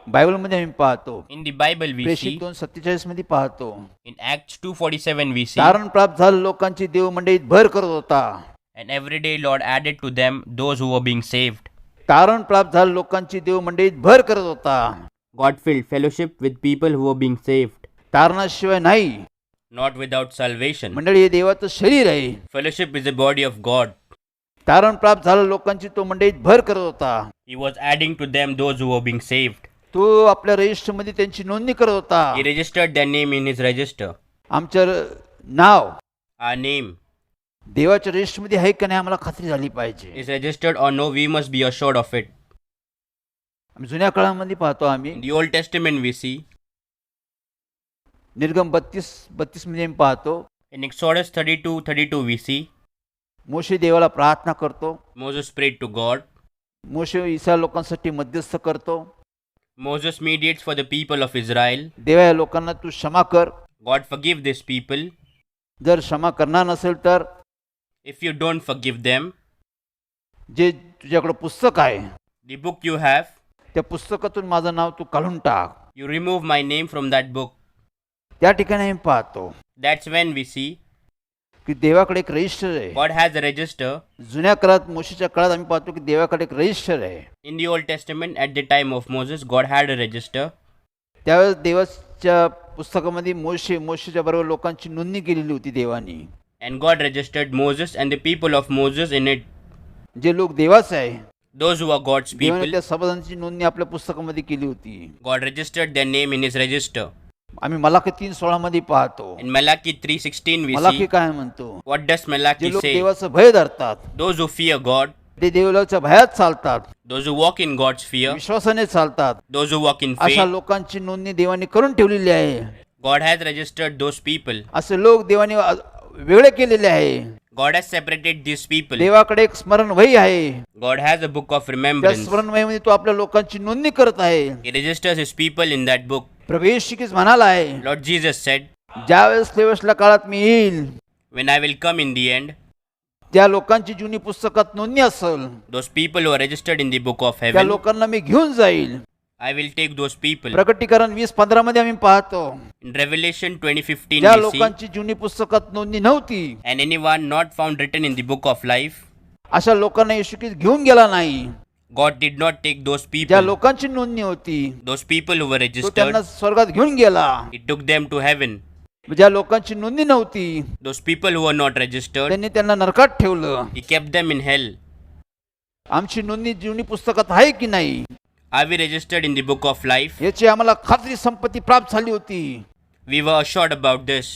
बायबलमध्ये आम्ही पाहतो, In the Bible we प्रेषित see. 2:47 मध्ये पाहतो, In Acts 2:47 we see. तारण प्राप्त झालं लोकांची देव मंडळीत भर करत होता. And every day Lord added to them those who were being saved. तारण प्राप्त झालं लोकांची देव मंडळीत भर करत होता. God filled fellowship with people who were being saved. तारणाशिवाय नाही. Not without salvation. मंडळी हे देवाचं शरीर आहे. Fellowship is the body of God. तारण प्राप्त झालं लोकांची तो मंडळीत भर करत होता. He was adding to them those who were being saved. तो आपल्या रजिस्टरमध्ये त्यांची नोंदणी करत होता. He registered their name in his register. आमचं नाव Our name देवाच्या रजिस्टरमध्ये आहे का नाही आम्हाला खात्री झाली पाहिजे. is registered or no, we must be assured of it. आम्ही जुन्या काळामध्ये पाहतो, आम्ही In the Old Testament we see. निर्गम 32 मध्ये आम्ही पाहतो, In Exodus 32:32 we see. मोशे देवाला प्रार्थना करतो. Moses prayed to God. Moshe Israel लोकांसाठी मध्यस्थ करतो. Moses mediates for the people of Israel. देवा या लोकांना तू क्षमा कर. God forgive these people. जर क्षमा करणार नसेल तर If you don't forgive them, जे तुझ्याकडे पुस्तक आहे the book you have, त्या पुस्तकातून माझं नाव तू काढून टाक. you remove my name from that book. त्या ठिकाणी आम्ही पाहतो That's when we see की देवाकडे एक रजिस्टर आहे. God has a register. जुन्या काळात मोशेच्या काळात आम्ही पाहतो की देवाकडे एक रजिस्टर आहे. In the Old Testament, at the time of Moses, God had a register. त्यावेळेस देवाच्या पुस्तकामध्ये मोशेच्या बरोबर लोकांची नोंदणी केलेली होती देवानी. And God registered Moses and the people of Moses in it. जे लोक देवाचे आहे Those who are God's देवाने people, त्या सभासदांची नोंदणी आपल्या पुस्तकामध्ये केली होती. God registered their name in his register. आम्ही मलाकी 3:16 मध्ये पाहतो. In Malachi 3:16 we Malachi see. काय म्हणतो, What does जे Malachi लोक say? देवाचं भय धरतात, Those who fear God, ते देवाच्या भयात चालतात, those who walk in God's fear, विश्वासाने चालतात, those who walk in अशा faith, लोकांची नोंदणी देवाने करून ठेवलेली आहे. God has registered those people. असे लोक देवाने वेगळे केलेले आहे. God has separated these people. देवाकडे एक स्मरण वही आहे. God has a book of त्या remembrance. स्मरण वहीमध्ये तो आपल्या लोकांची नोंदणी करत आहे. He registers his people in that book. प्रभू येशू ख्रिस्त म्हणाला आहे, Lord Jesus said, ज्यावेळेस लेवसल्या काळात मी येईल when I will come in the end, त्या लोकांची जुनी पुस्तकात नोंदणी असेल, those people who are registered in the book of त्या heaven, लोकांना मी घेऊन जाईल. I will take those people. प्रकटीकरण 20:15 मध्ये आम्ही पाहतो, In Revelation 20:15 ज्या we see, लोकांची जुनी पुस्तकात नोंदणी नव्हती and anyone not found written in the book of life, अशा लोकांना येशू ख्रिस्त घेऊन गेला नाही. God did not take those ज्या people. लोकांची नोंदणी होती Those people who were तो त्यांना registered, स्वर्गात घेऊन गेला. He took them to heaven. ज्या लोकांची नोंदणी नव्हती Those people who were not registered, त्यांनी त्यांना नरकात ठेवलं. He kept them in hell. आमची नोंदणी जुनी पुस्तकात आहे की नाही Are we registered in the book of life? याची आम्हाला खात्री संपत्ती प्राप्त झाली होती. We were assured about this.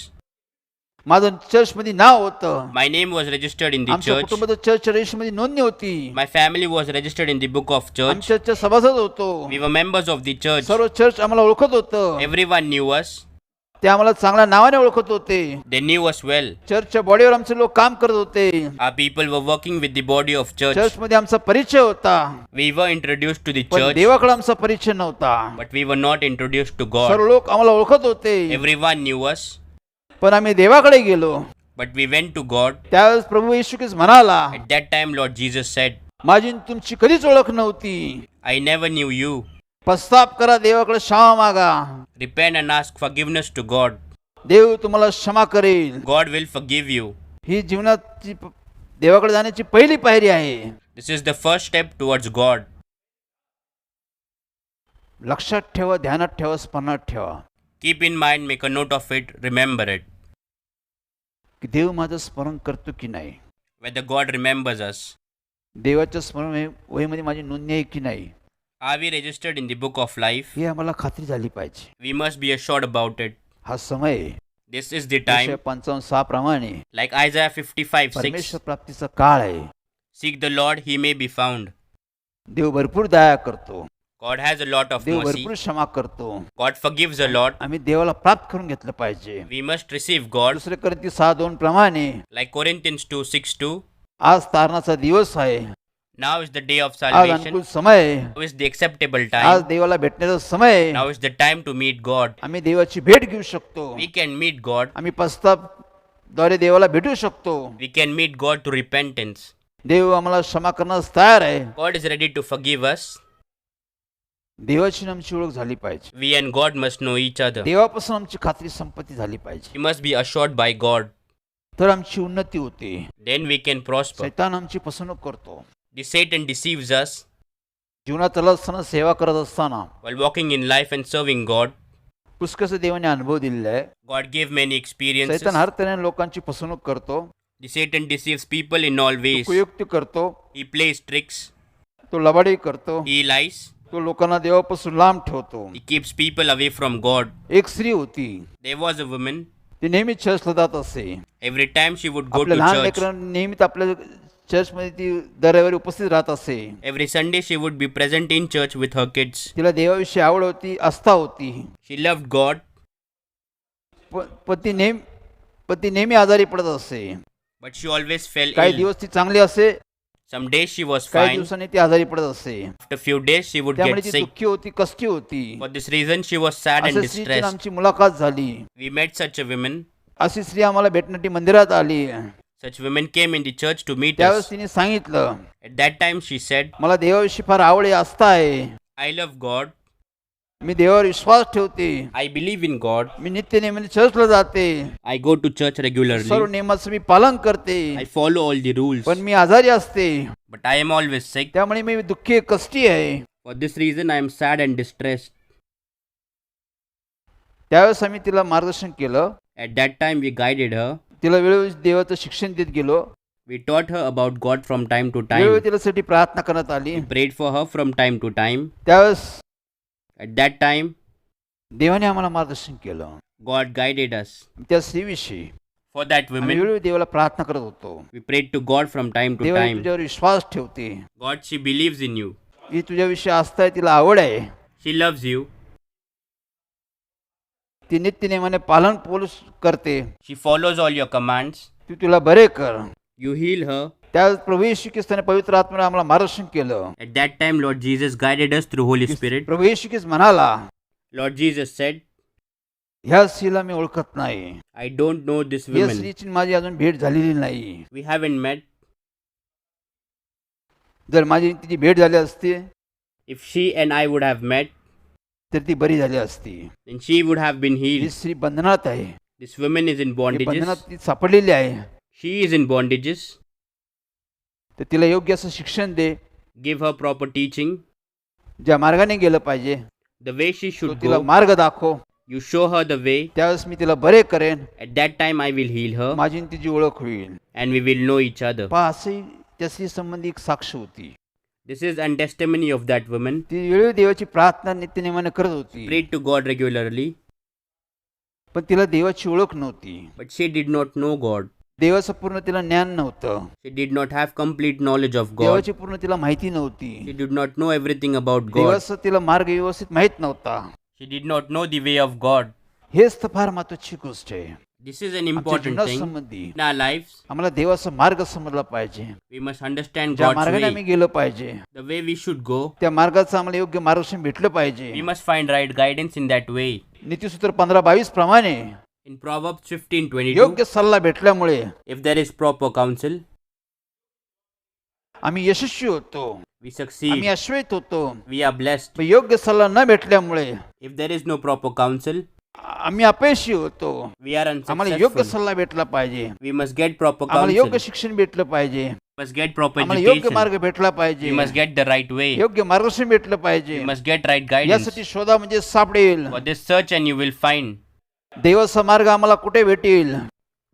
माझं चर्चमध्ये नाव होतं. My name was registered in the आमच्या church. कुटुंबाचं चर्च रजिस्टरमध्ये नोंदणी होती. My family was registered in the book of church. आम्ही चर्चच्या सभासद होतो. We were members of the church. सर्व चर्च आम्हाला ओळखत होतं. Everyone knew us. ते आम्हाला चांगल्या नावाने ओळखत होते. They knew us well. चर्चच्या बॉडीवर आमचे लोक काम करत होते. Our people were working with the body of church. चर्चमध्ये आमचा परिचय होता, We were introduced to the पण church, देवाकडे आमचा परिचय नव्हता. but we were not introduced to सर्व God. लोक आम्हाला ओळखत होते, Everyone knew us, पण आम्ही देवाकडे गेलो. But we went to God. त्यावेळेस प्रभू येशू ख्रिस्त म्हणाला, At that time, Lord Jesus said, माझी आणि तुमची कधीच ओळख नव्हती. I never knew you. पश्चाताप करा, देवाकडे क्षमा मागा. Repent and ask forgiveness to God. देव तुम्हाला क्षमा करेल. God will forgive you. ही जीवनाची देवाकडे जाण्याची पहिली पायरी आहे. This is the first step towards God. लक्षात ठेवा, ध्यानात ठेवा, स्मरणात ठेवा Keep in mind, make a note of it, remember it. की देव माझं स्मरण करतो की नाही. Whether God remembers us. देवाच्या स्मरण वहीमध्ये माझी नोंदणी आहे की नाही, Are we registered in the book of life? ही आम्हाला खात्री झाली पाहिजे. We must be assured about it. हा समय This is the time. 55:6 प्रमाणे Like Isaiah 55:6. परमेश्वर प्राप्तीचा काळ आहे. Seek the Lord, he may be found. देव भरपूर दया करतो. God has a lot of Dev mercy. भरपूर क्षमा करतो. God forgives a lot. आम्ही देवाला प्राप्त करून घेतलं पाहिजे. We must receive God. दुसरे कोरिंथी 6:2 प्रमाणे Like Corinthians 2:6-2. आज तारणाचा दिवस आहे. Now is the day of आज salvation. अनुकूल समय आहे. Now is the acceptable आज time. देवाला भेटण्याचा समय आहे. Now is the time to meet God. आम्ही देवाची भेट घेऊ शकतो. We can meet God. आम्ही पश्चातापाद्वारे देवाला भेटू शकतो. We can meet God to repentance. देव आम्हाला क्षमा करण्यास तयार आहे. God is ready to forgive us. देवाची आणि आमची ओळख झाली पाहिजे. We and God must know each other. देवापासून आमची खात्री संपत्ती झाली पाहिजे. We must be assured by God. तर आमची उन्नती होते. Then we can prosper. शैतान आमची फसवणूक करतो. The Satan deceives us जीवनात चालत असताना, सेवा करत असताना while walking in life and serving God. पुष्कळसे देवाने अनुभव दिलेला आहे. God gave many experiences. शैतान हर तऱ्हेने लोकांची फसवणूक करतो. The Satan deceives people in all ways. उपयुक्त करतो. He plays tricks. तो लबाडी करतो. He lies. तो लोकांना देवापासून लांब ठेवतो. He keeps people away from God. एक स्त्री होती, There was a woman. ती नेहमी चर्चला जात असे. Every time she would go आपल्या to लहान church. लेकरांना नेहमीच आपल्या चर्चमध्ये ती दरवेळी उपस्थित राहत असे. Every Sunday she would be present in church with her kids. तिला देवाविषयी आवड होती, आस्था होती. She loved God. पती नेहमी आजारी पडत असे. But she always fell काही ill. दिवस ती चांगली असे, Some days she was काही fine. दिवसांनी ती आजारी पडत असे. After few days she would त्यामुळे get ती sick. दुःखी होती, कष्टी होती. For this reason she was sad and अशा स्त्रीची distressed. आमची मुलाखत झाली. We met such a woman. अशी स्त्री आम्हाला भेटण्यासाठी मंदिरात आली. Such women came in the church to meet त्यावेळेस us. तिने सांगितलं, At that time she said, मला देवाविषयी फार आवड आहे, आस्था आहे. I love God. मी देवावर विश्वास ठेवते. I believe in God. मी नित्य नेहमी चर्चला जाते. I go to church regularly. सर्व नियमाचं मी पालन करते. I follow all the rules. पण मी आजारी असते. But I am always sick. त्यामुळे मी दुःखी कष्टी आहे. For this reason I am sad and distressed. त्यावेळेस आम्ही तिला मार्गदर्शन केलं. At that time we guided her. तिला वेळोवेळी देवाचं शिक्षण देत गेलो. We taught her about God from time to वेळोवेळी time. तिच्यासाठी प्रार्थना करण्यात आली. Prayed for her from time to time. त्यावेळेस At that time देवाने आम्हाला मार्गदर्शन केलं. God guided us. त्या स्त्रीविषयी For that आम्ही woman वेळोवेळी देवाला प्रार्थना करत होतो. we prayed to God from time to देवा time. तुझ्यावर विश्वास ठेवते. God, she believes in you. ही तुझ्याविषयी आस्था आहे, तिला आवड आहे. She loves you. ती नित्य नेमाने पालन पोष करते. She follows all your commands. तू तुला बरे कर. You heal her. त्यावेळेस प्रभू येशू ख्रिस्ताने पवित्र आत्म्याने आम्हाला मार्गदर्शन केलं. At that time Lord Jesus guided us through Holy Spirit. प्रभू येशू ख्रिस्त म्हणाला, Lord Jesus said, ह्या स्त्रीला मी ओळखत नाही. I don't know this या woman. स्त्रीची माझी अजून भेट झालेली नाही. We haven't met. जर माझी तिची भेट झाली असती If she and I would have met, तर ती बरी झाली असती. then she would have been he healed. स्त्री बंधनात आहे. This woman is in he bondages. बंधनात ती सापडलेली आहे. She is in bondages. तर तिला योग्य असं शिक्षण दे. Give her proper teaching. ज्या मार्गाने गेलं पाहिजे The way she तो should तिला go. मार्ग दाखव. You show her the way. त्यावेळेस मी तिला बरे करेन. At that time I will heal her. माझी आणि तिची ओळख होईल. And we will know each other. पहा, असे त्या स्त्री संबंधी एक साक्ष होती. This is an testimony of that woman. ती वेळोवेळी देवाची प्रार्थना नित्यनेमाने करत होती. Prayed to God regularly. पण तिला देवाची ओळख नव्हती. But she did not know God. देवाचं पूर्ण तिला ज्ञान नव्हतं. She did not have complete knowledge of God. देवाची पूर्ण तिला माहिती नव्हती. She did not know everything about God. देवाचा तिला मार्ग व्यवस्थित माहित नव्हता. She did not know the way of God. हेच तर फार महत्वाची गोष्ट आहे. This is an आमच्या important thing जीवनासंबंधी in our lives. आम्हाला देवाचा मार्ग समजला पाहिजे. We must understand ज्या God's मार्गाने आम्ही way. गेलो पाहिजे The way we should go. त्या मार्गाचं आम्हाला योग्य मार्गदर्शन भेटलं पाहिजे. We must find right guidance in that way. नीतिसूत्र 15:22 प्रमाणे In Proverbs 15:22, योग्य सल्ला भेटल्यामुळे if there is proper counsel, आम्ही यशस्वी होतो, we आम्ही succeed, अश्वेत होतो. we are blessed. पण योग्य सल्ला न भेटल्यामुळे If there is no proper counsel, आम्ही अपयशी होतो. we are आम्हाला योग्य unsuccessful. सल्ला भेटला पाहिजे, We must get proper आम्हाला योग्य counsel. शिक्षण भेटलं पाहिजे, We must get proper आम्हाला योग्य education. मार्ग भेटला पाहिजे, We must get the right way. योग्य मार्गदर्शन भेटलं पाहिजे. We must get right guidance. यासाठी शोधा म्हणजे सापडेल. For this search and you will find. देवाचा मार्ग आम्हाला कुठे भेटेल?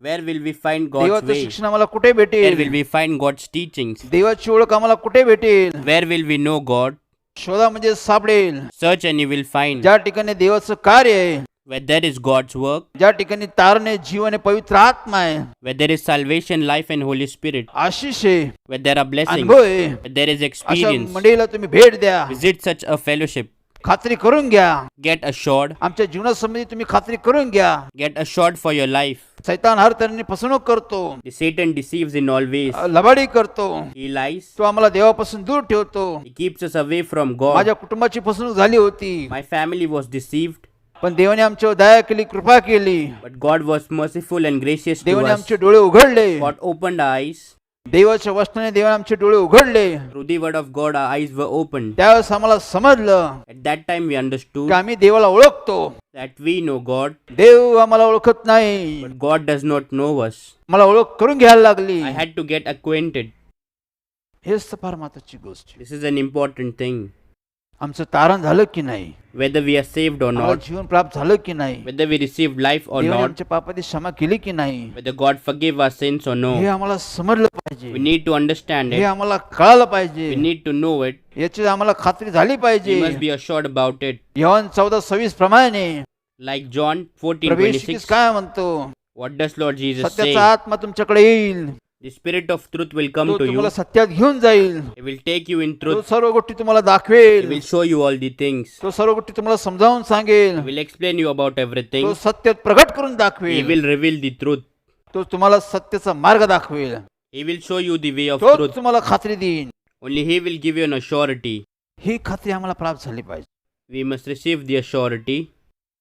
Where will we find God's देवाचं way? शिक्षण आम्हाला कुठे Where will भेटेल? we find God's teachings? देवाची ओळख आम्हाला कुठे भेटेल? Where will we know God? शोधा म्हणजे सापडेल. Search and you will find. ज्या ठिकाणी देवाचं कार्य आहे, Where there is God's work, ज्या ठिकाणी तारण आहे, जीवन आहे, पवित्र आत्मा आहे, where there is salvation, life and Holy Spirit, Ashish आहे, where there are blessings, अनुभव आहे, where there is अशा experience. मंडळीला तुम्ही भेट द्या, Visit such a fellowship. खात्री करून घ्या. Get assured. आमच्या जीवनासंबंधी तुम्ही खात्री करून घ्या. Get assured for your life. सैतान हर तऱ्हेने फसवणूक करतो, The Satan deceives in all ways. लबाडी करतो, He lies. तो आम्हाला देवापासून दूर ठेवतो. He keeps us away from God. माझ्या कुटुंबाची फसवणूक झाली होती, My family was deceived, पण देवाने आमच्यावर दया केली, कृपा केली. but God was merciful and gracious to देवाने us. आमचे डोळे उघडले. God opened our eyes. देवाच्या वचनाने देवाने आमचे डोळे उघडले. Through the word of God, our eyes were opened. त्यावेळेस आम्हाला समजलं At that time, we understood की आम्ही देवाला ओळखतो, that we know God, देव आम्हाला ओळखत नाही. but God does not know us. मला ओळख करून घ्यायला लागली. I had to get acquainted. हेच तर फार महत्वाची गोष्ट आहे. This is an important thing. आमचं तारण झालं की नाही, Whether we are saved or आम्हाला not, जीवन प्राप्त झालं की नाही, whether we received life or देवाने not, आमच्या पापाची क्षमा केली की नाही, whether God forgave our sins or हे no, आम्हाला समजलं we पाहिजे, need to understand हे it. आम्हाला कळालं पाहिजे, We need to know it. याची आम्हाला खात्री झाली We पाहिजे. must be assured about it. Yohan 14:26 प्रमाणे Like John प्रभू 14:26, येशू काय म्हणतो? what does Lord Jesus say? सत्याचा आत्मा तुमच्याकडे येईल, The Spirit of truth will come तो to you. तुम्हाला सत्यात घेऊन जाईल, He will take you in तो truth. सर्व गोष्टी तुम्हाला He दाखवेल, will show you all the things. तो सर्व गोष्टी तुम्हाला समजावून सांगेल, He will explain you about everything. तो सत्यात प्रगट करून He दाखवेल, will reveal the truth. तो तुम्हाला सत्याचा मार्ग दाखवेल, He will show you the way of तो truth. तुम्हाला खात्री देईन. Only He will give you an surety. ही खात्री आम्हाला प्राप्त झाली पाहिजे. We must receive the surety.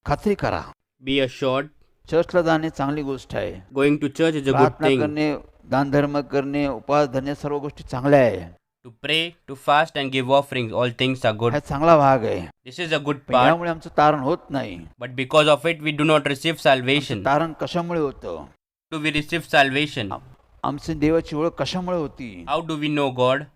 खात्री करा. Be assured. चर्चला जाणे चांगली गोष्ट आहे, Going to church is a good प्रार्थना thing. करणे, दानधर्म करणे, उपवास धरणे, सर्व गोष्टी चांगल्या आहे. To pray, to fast and give offerings, all things are good. हा चांगला भाग आहे, This is a good पण part. यामुळे आमचं तारण होत नाही. But because of it, we do not receive salvation. तारण कशामुळे होतं? Do we receive salvation? आमची देवाची ओळख कशामुळे होती? How do we know God?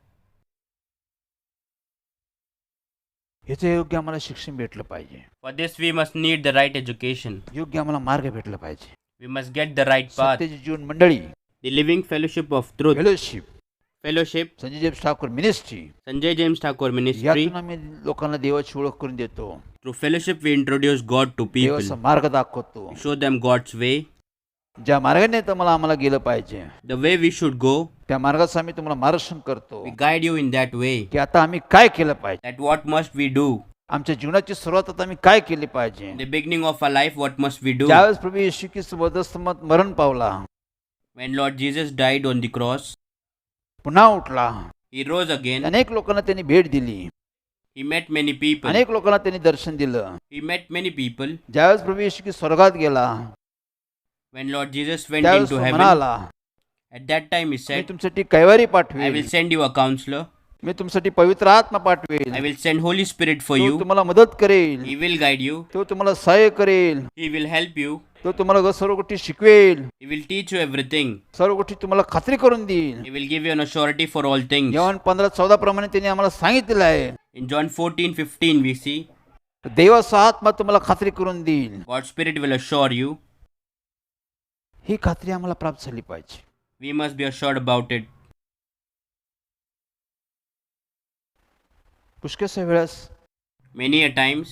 याचं योग्य आम्हाला शिक्षण भेटलं पाहिजे, For this, we must need the right education. योग्य आम्हाला मार्ग भेटला पाहिजे. We must get the right path. सत्याची जीवन मंडळी, The living fellowship of truth. Fellowship, Fellowship, Sanjay James Thakur ministry, Sanjay James Thakur Ministry. यातून आम्ही लोकांना देवाची ओळख करून देतो, Through fellowship, we introduce God to people. देवाचा मार्ग दाखवतो. Show them God's way. ज्या मार्गाने तुम्हाला आम्हाला गेलं पाहिजे, The way we should go. त्या मार्गाचं आम्ही तुम्हाला मार्गदर्शन करतो We guide you in that way. की आता आम्ही काय केलं पाहिजे, That what must we do? आमच्या जीवनाची सुरुवात आता आम्ही काय केली पाहिजे. In the beginning of our life, what must we do? ज्यावेळेस प्रभू येशू ख्रिस्त वधस्तंभात मरण पावला, When Lord Jesus died on the cross, पुन्हा उठला, He rose again. अनेक लोकांना त्यांनी भेट दिली, He met many people. अनेक लोकांना त्यांनी दर्शन दिलं. He met many people. ज्यावेळेस प्रभू येशू ख्रिस्त स्वर्गात गेला, When Lord Jesus went त्यावेळेस into तो heaven, म्हणाला, at that time He me said, तुमच्यासाठी कैवारी I पाठवेल, will send you a counselor. मी तुमच्यासाठी पवित्र आत्मा पाठवेल, I will send Holy Spirit for तो you. तुम्हाला मदत करेल, He will guide you. तो तुम्हाला सहाय्य करेल, He will help you. तो तुम्हाला सर्व गोष्टी शिकवेल, He will teach you everything. सर्व गोष्टी तुम्हाला खात्री करून देईल. He will give you an surety for all things. Yohan 15:14 प्रमाणे त्यांनी आम्हाला सांगितलेलं आहे, In John 14:15 we see देवाचा आत्मा तुम्हाला खात्री करून देईल. God's Spirit will assure you. ही खात्री आम्हाला प्राप्त झाली पाहिजे. We must be assured about it. पुष्कळशा वेळेस Many a times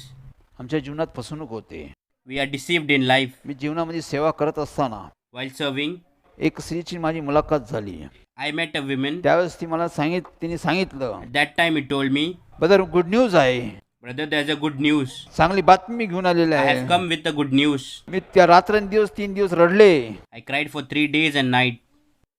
आमच्या जीवनात फसवणूक होते. we are deceived in life. मी जीवनामध्ये सेवा करत असताना While serving, एक स्त्रीची माझी मुलाखत झाली. I met a woman. त्यावेळेस तिने सांगितलं, At that time he told me, brother good news आहे, brother, there's a good news. चांगली बातमी मी घेऊन आलेली I have आहे. come with a good news. मी त्या रात्रंदिवस 3 दिवस रडले, I cried for 3 days and night.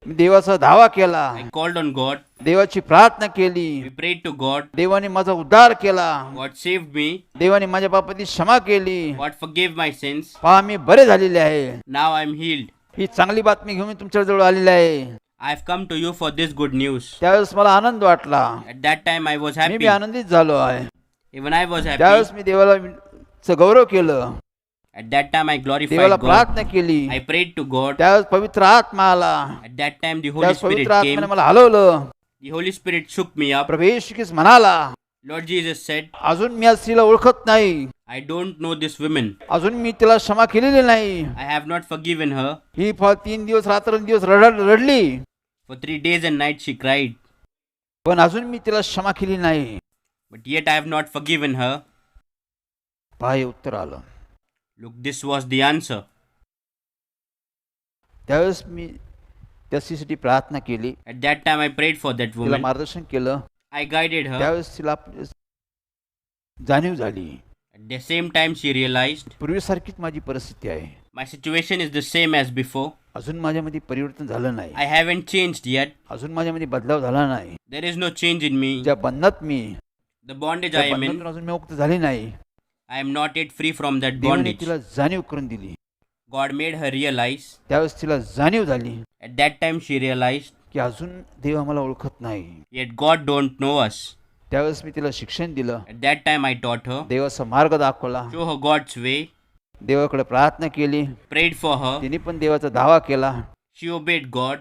मी देवाचा धावा केला, I called on God. देवाची प्रार्थना केली, We prayed to God. देवाने माझा उद्धार केला, God saved me. देवाने माझ्या पापाची क्षमा केली. God forgave my sins. पहा मी बरे झालेले आहे. Now I am healed. ही चांगली बातमी घेऊन मी तुमच्या जवळ आलेली आहे. I have come to you for this good news. त्यावेळेस मला आनंद वाटला, At that time I was me happy. आनंदित झालो आहे. Even I was happy. त्यावेळेस मी देवाला गौरव केलं, At that time I देवाला glorified God. प्रार्थना केली. I prayed to God. त्यावेळेस पवित्र आत्मा आला, At that time the Holy त्यावेळेस Spirit पवित्र आत्म्याने came. मला हलवलं. The Holy Spirit shook me up. प्रभू येशू ख्रिस्त म्हणाला, Lord Jesus said, अजून मी या स्त्रीला ओळखत नाही, I don't know this woman. अजून मी तिला क्षमा केलेली नाही. I have not forgiven her. ही 3 दिवस रात्रंदिवस रडली, For 3 days and nights she cried. पण अजून मी तिला क्षमा केली नाही. But yet I have not forgiven her. पहा हे उत्तर आलं. Look, this was the answer. त्यावेळेस मी त्या स्त्रीसाठी प्रार्थना केली, At that time I prayed for that तिला woman. मार्गदर्शन केलं. I guided her. त्यावेळेस तिला जाणीव झाली, At the same time she realized पूर्वीसारखीच माझी परिस्थिती आहे, my situation is the same as before. अजून माझ्यामध्ये परिवर्तन झालं नाही, I haven't changed yet. अजून माझ्यामध्ये बदलाव झाला नाही. There is no change in me. ज्या बंधनात मी The bondage त्या I am in, बंधनातून अजून मी मुक्त झाली नाही. I am not yet free from that देवाने bondage. तिला जाणीव करून दिली. God made her realize. त्यावेळेस तिला जाणीव झाली At that time she realized, की अजून देव आम्हाला ओळखत नाही. yet God don't know us. त्यावेळेस मी तिला शिक्षण दिलं, At that time I taught her, देवाचा मार्ग दाखवला, show her God's way, देवाकडे प्रार्थना केली. prayed for her. तिने पण देवाचा दावा केला. She obeyed God,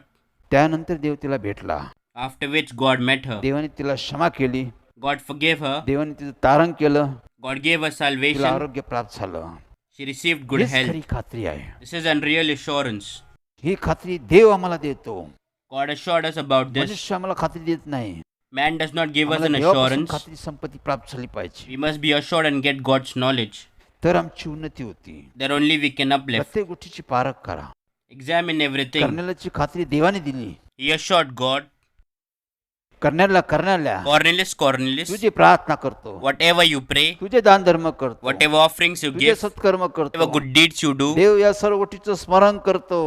त्यानंतर देव तिला भेटला. after which God met her. देवाने तिला क्षमा केली. God forgave her. देवाने तिचं तारण केलं. God gave her तिला salvation. आरोग्य प्राप्त झालं. She received good हीच health. खरी खात्री आहे. This is a real assurance. ही खात्री देव आम्हाला देतो. God assured us about this. मनुष्य आम्हाला खात्री देत नाही. Man does not give us आम्हाला an देवापासून assurance. खात्री संपत्ती प्राप्त झाली पाहिजे, We must be assured and get God's knowledge. तर आमची उन्नती होती. Then only we can uplift. प्रत्येक गोष्टीची पारख करा. Examine everything. करण्याची खात्री देवाने दिली. He assured God, करण्याला Cornelius, तुझी प्रार्थना करतो, whatever you pray, तुझे दान धर्म करतो, whatever offerings you तुझे give, सत्कर्म whatever करतो. good deeds you do, देव या सर्व गोष्टीचं स्मरण करतो.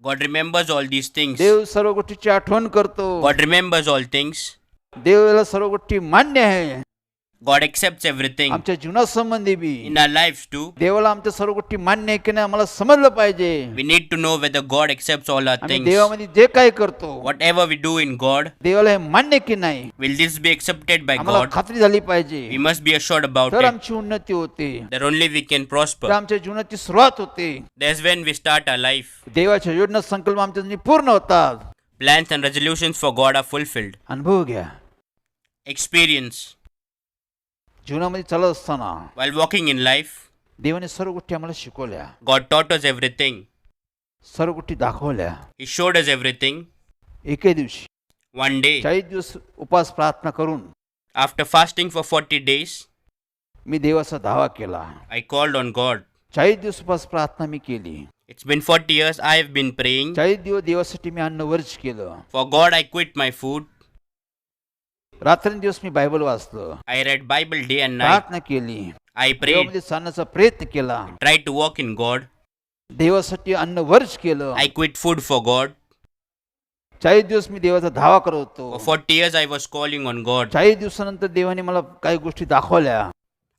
God remembers all these things. देव सर्व गोष्टीची आठवण करतो. God remembers all things. देवाला सर्व गोष्टी मान्य आहे. God accepts everything. आमच्या जीवनासंबंधी बी In our lives too, देवाला आमच्या सर्व गोष्टी मान्य आहे की नाही आम्हाला समजलं पाहिजे. we need to know whether God accepts all our आम्ही things. देवामध्ये जे काही करतो, Whatever we do in God, देवाला हे मान्य की नाही will this be accepted by आम्हाला God? खात्री झाली पाहिजे, We must be assured about तर it. आमची उन्नती होते, That only we can तर prosper. आमच्या जीवनाची सुरुवात होते. That's when we start our life. देवाच्या योजना संकल्प आमच्या पूर्ण होतात. Plans and resolutions for God are fulfilled. अनुभव घ्या. Experience. जीवनामध्ये चालत असताना While walking in life, देवाने सर्व गोष्टी आम्हाला शिकवल्या, God taught us everything. सर्व गोष्टी दाखवल्या. He showed us everything. एके दिवशी One day, 40 दिवस उपास प्रार्थना करून after fasting for 40 days, मी देवाचा धावा केला. I called on God. 40 दिवस उपास प्रार्थना मी केली. It's been 40 years I have been praying. 40 दिवस देवासाठी मी अन्न वर्ज केलं. For God I quit my food. रात्रंदिवस मी बायबल वाचलं, I read Bible day and night. प्रार्थना केली, I prayed. देवामध्ये चालण्याचा प्रयत्न केला, Tried to walk in God. देवासाठी अन्न वर्ज केलं. I quit food for God. 40 दिवस मी देवाचा धावा करत होतो. For 40 years I was calling on God. 40 दिवसानंतर देवाने मला काही गोष्टी दाखवल्या.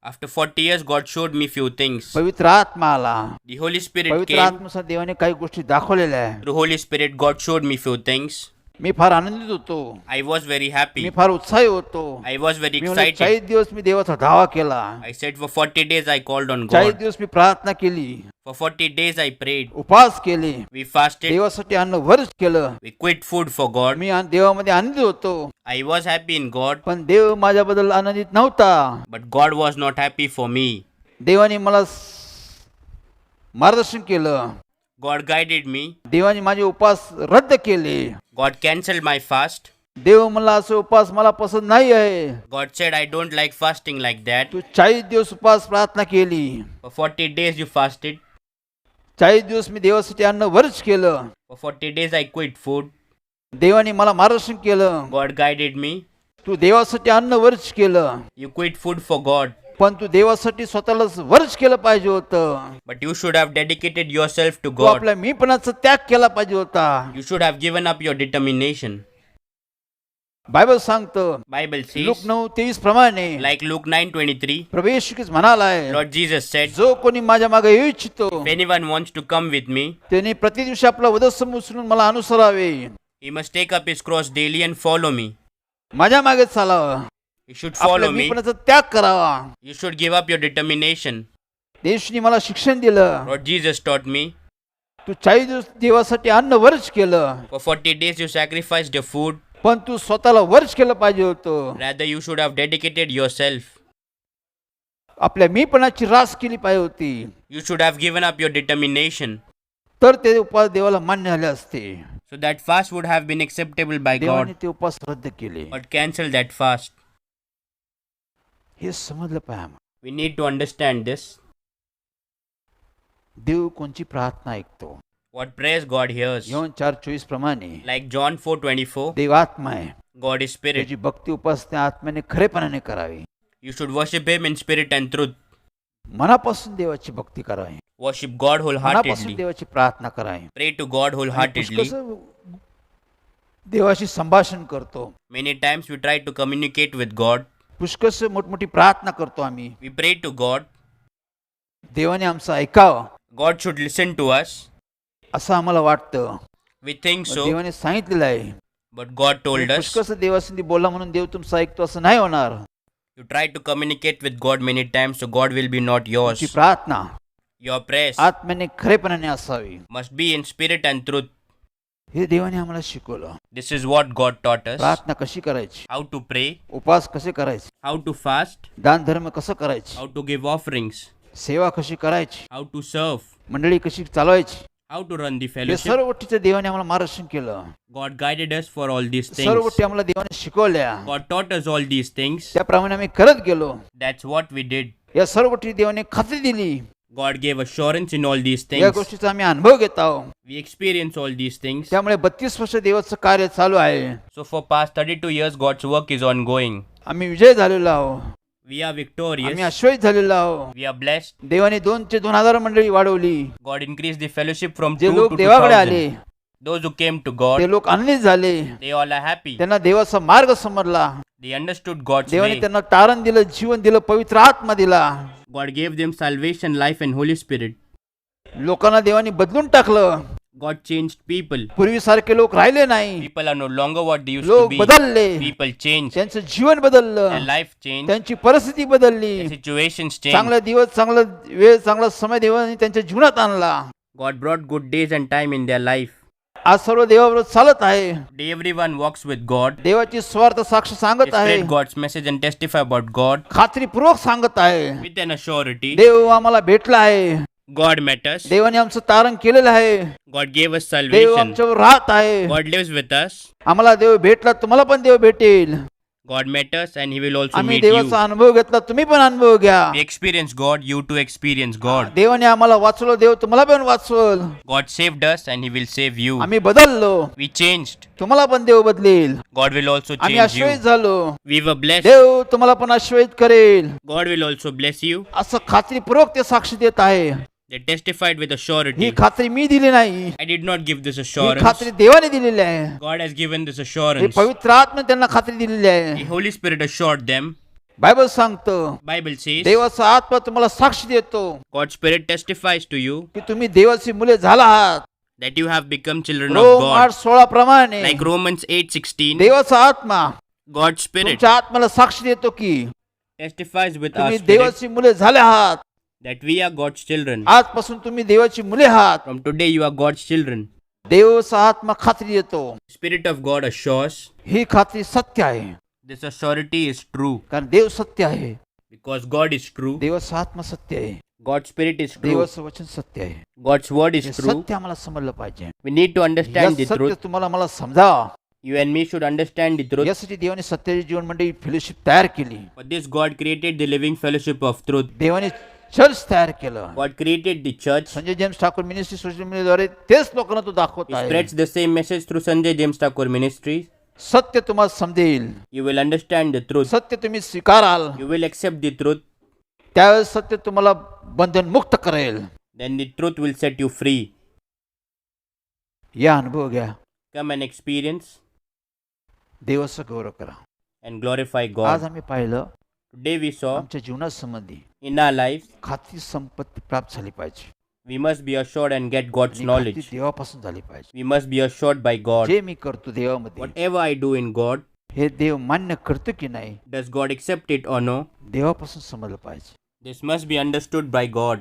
After 40 years God showed me few things. पवित्र आत्मा आला. The Holy Spirit पवित्र came. आत्म्यानुसार देवाने काही गोष्टी दाखवलेल्या आहे. Through Holy Spirit God showed me few things. मी फार आनंदित होतो, I was very me happy. फार उत्साही होतो. I was very मी म्हणलं, excited. 40 दिवस मी देवाचा धावा केला, I said for 40 days I called on 40 God. दिवस मी प्रार्थना केली, For 40 days I prayed. उपास केले, We fasted. देवासाठी अन्न वर्ज केलं. We quit food for God. मी देवामध्ये आनंदित होतो, I was happy in God, पण देव माझ्याबद्दल आनंदित नव्हता. but God was not happy for me. देवाने मला मार्गदर्शन केलं. God guided me. देवाने माझे उपास रद्द केले. God cancelled my fast. देव मला असे उपास मला पसंत नाही आहे. God said, I don't like fasting like that. तू 40 दिवस उपास प्रार्थना केली, For 40 days you fasted. 40 दिवस मी देवासाठी अन्न वर्ज केलं. For 40 days I quit food. देवाने मला मार्गदर्शन केलं. God guided me. तू देवासाठी अन्न वर्ज केलं, You quit food for God. पण तू देवासाठी स्वतःला वर्ज केलं पाहिजे होतं. but you should have dedicated yourself to Tu God. आपल्या मीपणाचा त्याग केला पाहिजे होता. You should have given up your determination. Bible सांगतं Bible लूक says, 9:23 प्रमाणे like Luke 9:23, प्रभू येशू ख्रिस्त म्हणालाय, Lord Jesus said, जो कोणी माझ्या मागे येऊ इच्छितो if anyone wants to come with me, त्याने प्रति दिवशी आपला उदस्सम उचलून मला अनुसरावे, he must take up his cross daily and follow me. माझ्या मागे चालावं, You should आपल्या follow me. मीपणाचा त्याग करावा. You should give up your determination. येशूने मला शिक्षण दिलं. Lord Jesus taught me, तू 40 दिवस देवासाठी अन्न वर्ज केलं, for 40 days you sacrificed your food. पण तू स्वतःला वर्ज केलं पाहिजे होतं. Rather, you should have dedicated yourself. आपल्या मीपणाची रास केली पाहिजे होती, You should have given up your determination. तर ते उपवास देवाला मान्य झाले असते. So that fast would have been acceptable by देवाने God. ते उपवास रद्द केले. But cancel that fast. हे समजलं पाहिजे. We need to understand this. देव कोणची प्रार्थना ऐकतो. What prayers God hears. Yohan 4:24 प्रमाणे Like John 4:24, देव आत्मा आहे, God is spirit. त्याची भक्ती उपासना आत्म्याने खरेपणाने करावी. You should worship Him in spirit and truth. मनापासून देवाची भक्ती करावी, Worship God मनापासून wholeheartedly. देवाची प्रार्थना करावी. Pray to God wholeheartedly. कसं देवाशी संभाषण करतो, Many times we try to communicate with God. पुष्कस मोठमोठी प्रार्थना करतो आम्ही. We pray to God. देवाने आमचं ऐकावं God should listen to us. असं आम्हाला वाटतं. We think so, देवाने सांगितलेलं आहे, but God told us. पुष्कस देवासंधी बोला म्हणून देव तुमचं ऐकतो असं नाही होणार. You try to communicate with God many times, so God will be not तुमची yours. प्रार्थना Your prayers आत्म्याने खरेपणाने असावी. must be in spirit and truth. हे देवाने आम्हाला शिकवलं. This is what God taught us. प्रार्थना कशी करायची, How to pray, उपवास कसे करायचे, how to fast, दान धर्म कसं करायची, how to give offerings, सेवा कशी करायची, how to serve, मंडळी कशी चालवायची, how to run the हे fellowship. सर्व गोष्टीचं देवाने आम्हाला मार्गदर्शन केलं. God guided us for all these सर्व things. गोष्टी आम्हाला देवाने शिकवल्या. God taught us all these things. त्याप्रमाणे आम्ही करत गेलो. That's what we did. या सर्व गोष्टी देवाने खात्री दिली. God gave assurance in all these या things. गोष्टीचा आम्ही अनुभव घेत आहोत. We experience all these things. त्यामुळे 32 वर्ष देवाचं कार्य चालू आहे. So for past 32 years, God's work is ongoing. आम्ही विजय झालेलो आहोत. We are आम्ही victorious. आश्वस्त झालेलो आहोत. We are blessed. देवाने 2 ते 2000 मंडळी वाढवली. God increased the fellowship from जे 2 लोक to देवाकडे आले 2000. Those who came to ते God, लोक आनंदित झाले. they all are happy. त्यांना देवाचा मार्ग समजला. They understood God's देवाने way. त्यांना तारण दिलं, जीवन दिलं, पवित्र आत्मा दिला. God gave them salvation, life, and Holy Spirit. लोकांना देवाने बदलून टाकलं. God changed people. पूर्वीसारखे लोक राहिले नाही. People are no longer what they used to लोक be. बदलले. People changed. त्यांचं जीवन Their बदललं. life changed. त्यांची परिस्थिती बदलली. Their situations changed. चांगला दिवस, चांगला वेळ, चांगला समय देवाने त्यांच्या जीवनात आणला. God brought good days and time in their life. आज सर्व देवाबरोबर चालत आहे. Everyone walks with God. देवाची स्वार्थ साक्ष They सांगत आहे. spread God's message and testify about God खात्रीपूर्वक सांगत आहे. with an assurity. देव आम्हाला भेटला आहे. God met us. देवाने आमचं तारण केलेलं आहे. God gave us देव salvation. आमच्यावर राहत आहे. God lives with us. आम्हाला देव भेटला, तुम्हाला पण देव भेटेल. God met us and He will also आम्ही meet you. देवाचा अनुभव घेतला, तुम्ही पण अनुभव घ्या. We experience God, you too experience God. देवाने आम्हाला वाचवलं, देव तुम्हाला पण वाचवल. God saved us and He will save you. आम्ही बदललो, We changed. तुम्हाला पण देव बदलेल. God will also आम्ही change you. आश्वस्त झालो, We were blessed. देव तुम्हाला पण आश्वस्त करेल. God will also bless you. असं खात्रीपूर्वक ते साक्ष देत आहे. They testified with he assurity. खात्री मी दिली नाही, I did not give this he assurance. खात्री देवाने दिलेली आहे. God has given this हे assurance. पवित्र आत्मा त्यांना खात्री दिलेली आहे. The Holy Spirit assured them. Bible सांगतं, Bible says देवाचा आत्मा तुम्हाला साक्ष देतो God's Spirit testifies to you की तुम्ही देवाची मुले झाला आहात. that you have become children of रोम God. 8:16 प्रमाणे Like Romans 8:16, देवाचा आत्मा God's Spirit तुमच्या आत्म्याला साक्ष देतो की testifies with our तुम्ही spirit देवाची मुले झाले आहात. that we are God's children. आजपासून तुम्ही देवाची मुले आहात. From today you are God's children. देवाचा आत्मा खात्री देतो. Spirit of God assures. ही खात्री सत्य आहे, This assurity is true कारण देव सत्य आहे. because God is true. देवाचा आत्मा सत्य आहे. God's Spirit is true. देवाचं वचन सत्य आहे. God's word is हे true. सत्य आम्हाला समजलं पाहिजे. We need to या understand the सत्य truth. तुम्हाला मला समजावा. You and me should understand the truth. यासाठी देवाने सत्याचे जीवन मंडळी फेलोशिप तयार केली. For this God created the living fellowship of truth. देवाने चर्च तयार केलं. God created the church. Sanjay James Thakur ministry social मीडियाद्वारे तेच लोकांना तो दाखवत He आहे. spreads the same message through Sanjay James Thakur Ministries. सत्य तुम्हाला समजेल. You will understand the truth. सत्य तुम्ही स्वीकाराल. You will accept the truth. त्यावेळेस सत्य तुम्हाला बंधनमुक्त करेल. then the truth will set you free. या अनुभव घ्या. Come and experience देवाचा गौरव करा. and glorify आज God. आम्ही पाहिलं Today we saw आमच्या जीवनासंबंधी in our lives खाती संपत्ती प्राप्त झाली पाहिजे we must be assured and get God's आणि खाती knowledge. देवापासून झाली पाहिजे. We must be assured by God. जे मी करतो देवामध्ये Whatever I do in God, हे देव मान्य करतो की नाही does God accept it or no? देवापासून समजलं पाहिजे. This must be understood by God.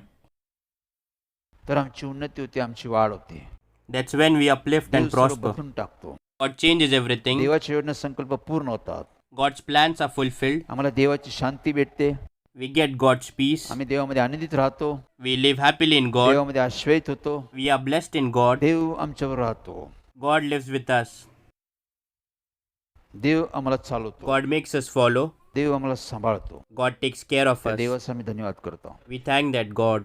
तर आमची उन्नती होते, आमची वाढ होते. That's when we uplift Dev and सर्व prosper. बदलून टाकतो. God changes everything. देवाचे योजना संकल्प पूर्ण होतात. God's plans are fulfilled. आम्हाला देवाची शांती भेटते. We get God's peace. आम्ही देवामध्ये आनंदित राहतो. We live happily in God. देवामध्ये आश्रयित होतो. We are blessed in God. देव आमच्यावर राहतो. God lives with us. देव आम्हाला चालवतो. God makes us follow. देव आम्हाला सांभाळतो. God takes care of त्या us. देवाचा आम्ही धन्यवाद करतो. We thank that God.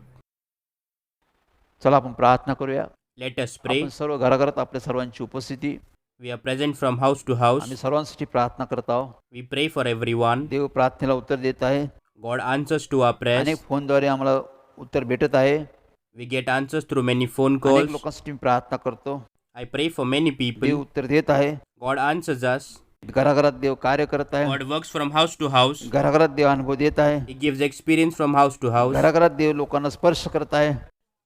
चला आपण प्रार्थना करूया. Let us pray. आपण सर्व घराघरात आपल्या सर्वांची उपस्थिती, We are present from house to house. आम्ही सर्वांसाठी प्रार्थना करत आहोत. We pray for everyone. देव प्रार्थनेला उत्तर देत आहे. God answers to our prayers. अनेक फोनद्वारे आम्हाला उत्तर भेटत आहे. We get answers through many phone अनेक calls. लोकांसाठी मी प्रार्थना करतो. I pray for many Dev people. उत्तर देत आहे. God answers us. घराघरात देव कार्य करत आहे. God works from house to house. घराघरात देव अनुभव देत आहे. He gives experience from house to house. घराघरात देव लोकांना स्पर्श करत आहे.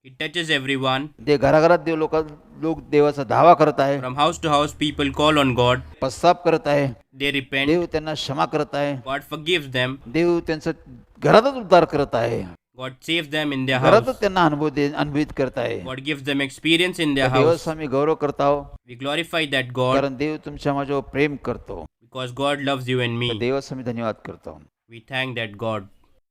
He touches everyone. घराघरात देव लोक देवाचा धावा करत आहे. From house to house, people call on God. पश्चाताप करत आहे. They repent. देव त्यांना क्षमा करत आहे. God forgives them. देव त्यांचं घरातच उद्धार करत आहे. God saves them in their घरातच house. त्यांना अनुभवित करत आहे. God gives them experience in their house. देवाचा आम्ही गौरव करत आहोत. We glorify that God कारण देव तुमच्या माझ्यावर प्रेम करतो. because God loves you and me. देवाचा आम्ही धन्यवाद करतो. We thank that God.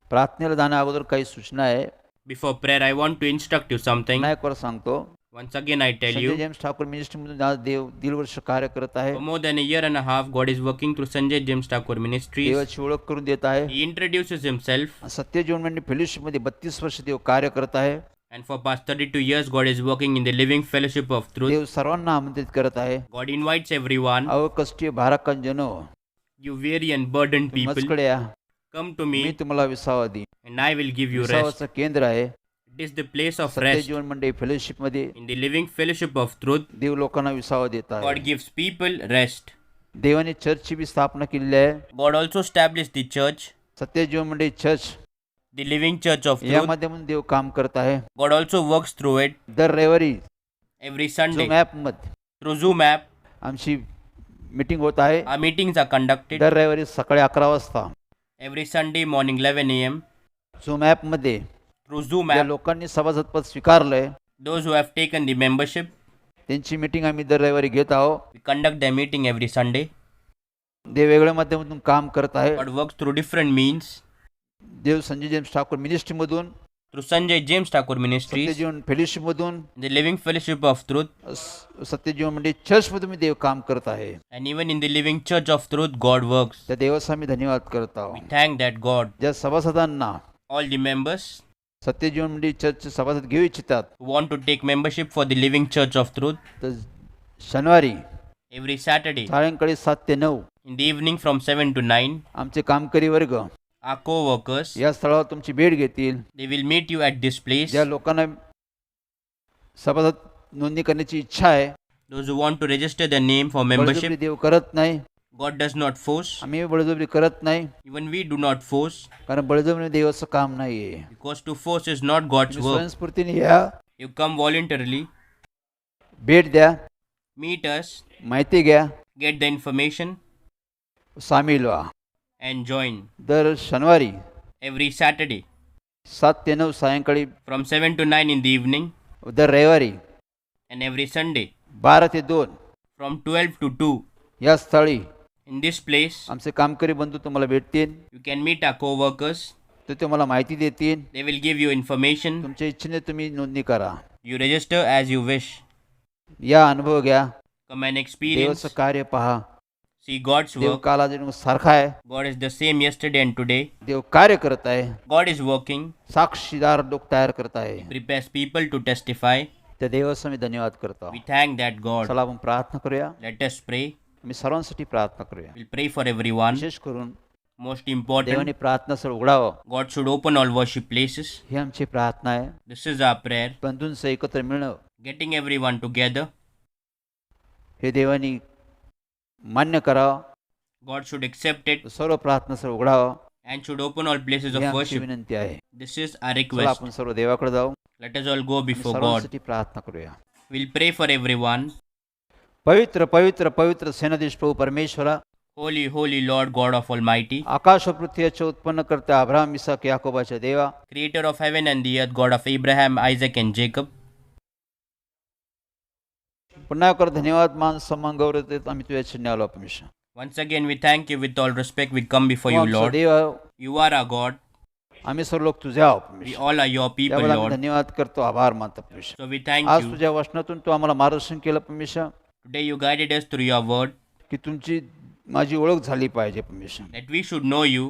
प्रार्थनेला जाण्या अगोदर काही सूचना आहे. Before prayer, I want to instruct you something. नाही कर सांगतो. Once again, I tell Sanjay you, James Thakur मिनिस्ट्रीमधून आज देव 1.5 वर्ष कार्य करत आहे. for more than a year and a half, God is working through Sanjay James Thakur Ministries. देवाची ओळख करून देत आहे. He introduces himself, सत्य जीवन मंडळ फेलोशिपमध्ये 32 वर्ष देव कार्य करत आहे. and for past 32 years, God is working in the Living Fellowship of Truth. देव सर्वांना आमंत्रित करत आहे. God invites everyone. अहो कष्टी भाराकान जनो, You weary and burdened people, माझकडे या, come to मी me, तुम्हाला विसावा देईन. and I will give you rest. विसावाचं केंद्र आहे It is the place of सत्य rest. जीवन मंडळ फेलोशिप मध्ये. In the Living Fellowship of Truth, देव लोकांना विसावा देत आहे. God gives people rest. देवाने चर्चची बी स्थापना केलेली आहे. God also established the church, सत्य जीवन मंडळ church the Living Church of या Truth. माध्यमातून देव काम करत आहे. God also works through it दर रविवारी every Sunday Zoom ॲप मध्ये through Zoom app. आमची मीटिंग होत आहे. Our meetings are conducted दर रविवारी सकाळी 11 वाजता every Sunday morning 11 a.m. Zoom app मध्ये through Zoom ज्या app. लोकांनी सभासदपद स्वीकारलंय Those who have taken the membership, त्यांची मीटिंग आम्ही दर रविवारी घेत आहोत. we conduct their meeting every Sunday. देव वेगळ्या माध्यमातून काम करत आहे. God works through different means. देव संजय जेम्स ठाकूर मिनिस्ट्रीमधून, Through Sanjay James Thakur सत्य Ministries, जीवन फेलोशिपमधून, the Living Fellowship of Truth, सत्य जीवन म्हणजे चर्चमधून मी देव काम करत आहे. and even in the Living Church of Truth, God works. त्या देवाचा आम्ही धन्यवाद करत We आहोत. thank that God. ज्या सभासदांना All the members सत्य जीवन म्हणजे चर्चचे सभासद घेऊ इच्छितात who want to take membership for the Living Church of Truth, तर शनिवारी every Saturday सायंकाळी 7 ते 9 in the evening from 7 to 9, आमचे कामकरी वर्ग our co-workers, या स्थळावर तुमची भेट घेतील. they will meet you at this place. ज्या लोकांना सभासद नोंदणी करण्याची इच्छा आहे, Those who want to register their name for membership, बळजबरी देव करत नाही. God does not force. आम्ही बळजबरी करत नाही, Even we do not force, कारण बळजबरी देवाचं काम नाहीये. because to force is not God's तुम्ही work. स्वयंस्फूर्तीने या, You come voluntarily, भेट द्या, meet us, माहिती घ्या, get the information, सामील व्हा. and join. दर शनिवारी Every Saturday 7 ते 9 सायंकाळी, from 7 to 9 in the evening, दर रविवारी and every Sunday 12 ते 2 from 12 to 2. या स्थळी In this place, आमचे कामकरी बंधू तुम्हाला भेटतील. you can meet our co-workers. ते तुम्हाला माहिती देतील. They will give you information. तुमच्या इच्छेने तुम्ही नोंदणी करा. You register as you wish. या अनुभव घ्या. Come and experience. देवाचं कार्य पहा. See God's देव work. काल आज सारखा आहे. God is the same yesterday and today. देव कार्य करत आहे. God is working. साक्षीदार लोक तयार करत आहे. Prepares people to testify. त्या देवाचा मी धन्यवाद करतो. We thank that God. चला आपण प्रार्थना करूया. Let us pray. मी सर्वांसाठी प्रार्थना करूया. We'll pray for everyone. विशेष करून Most important, देवाने प्रार्थना स्थळ उघडावं, God should open all worship places. ही आमची प्रार्थना आहे. This is our prayer. बंधूंचं एकत्र मिळणं Getting everyone together. हे देवानी मान्य करावं, God should accept it सर्व प्रार्थना स्थळ उघडावं, and should open all places he of आमची worship. विनंती आहे. This is our चला request. आपण सर्व देवाकडे जाऊ, Let us all go आणि before God. सर्वांसाठी प्रार्थना करूया. We'll pray for everyone. पवित्र पवित्र पवित्र सेनाधीश प्रभू परमेश्वरा, Holy, holy Lord God of Almighty, आकाश व पृथ्वीचे उत्पन्न करता अब्राहम इसाक याकोबाच्या देवा, Creator of heaven and the earth, God of Abraham, Isaac and Jacob. पुन्हा एकदा धन्यवाद, मान सन्मान गौरव देत आम्ही तुझ्या चिन्ह आलो परमेश्वर. Once again, we thank you with all respect. We come before Tu you, आमचा Lord. देव आहे, You are our God. आम्ही सर्व लोक तुझे आहोत We परमेश्वर. all are your people, त्यामुळे आम्ही Lord. धन्यवाद करतो, आभार मानतो परमेश्वर. So we thank आज you. तुझ्या वचनातून तू आम्हाला मार्गदर्शन केलं परमेश्वर, Today you guided us through your word की तुमची माझी ओळख झाली पाहिजे परमेश्वर, that we should know you.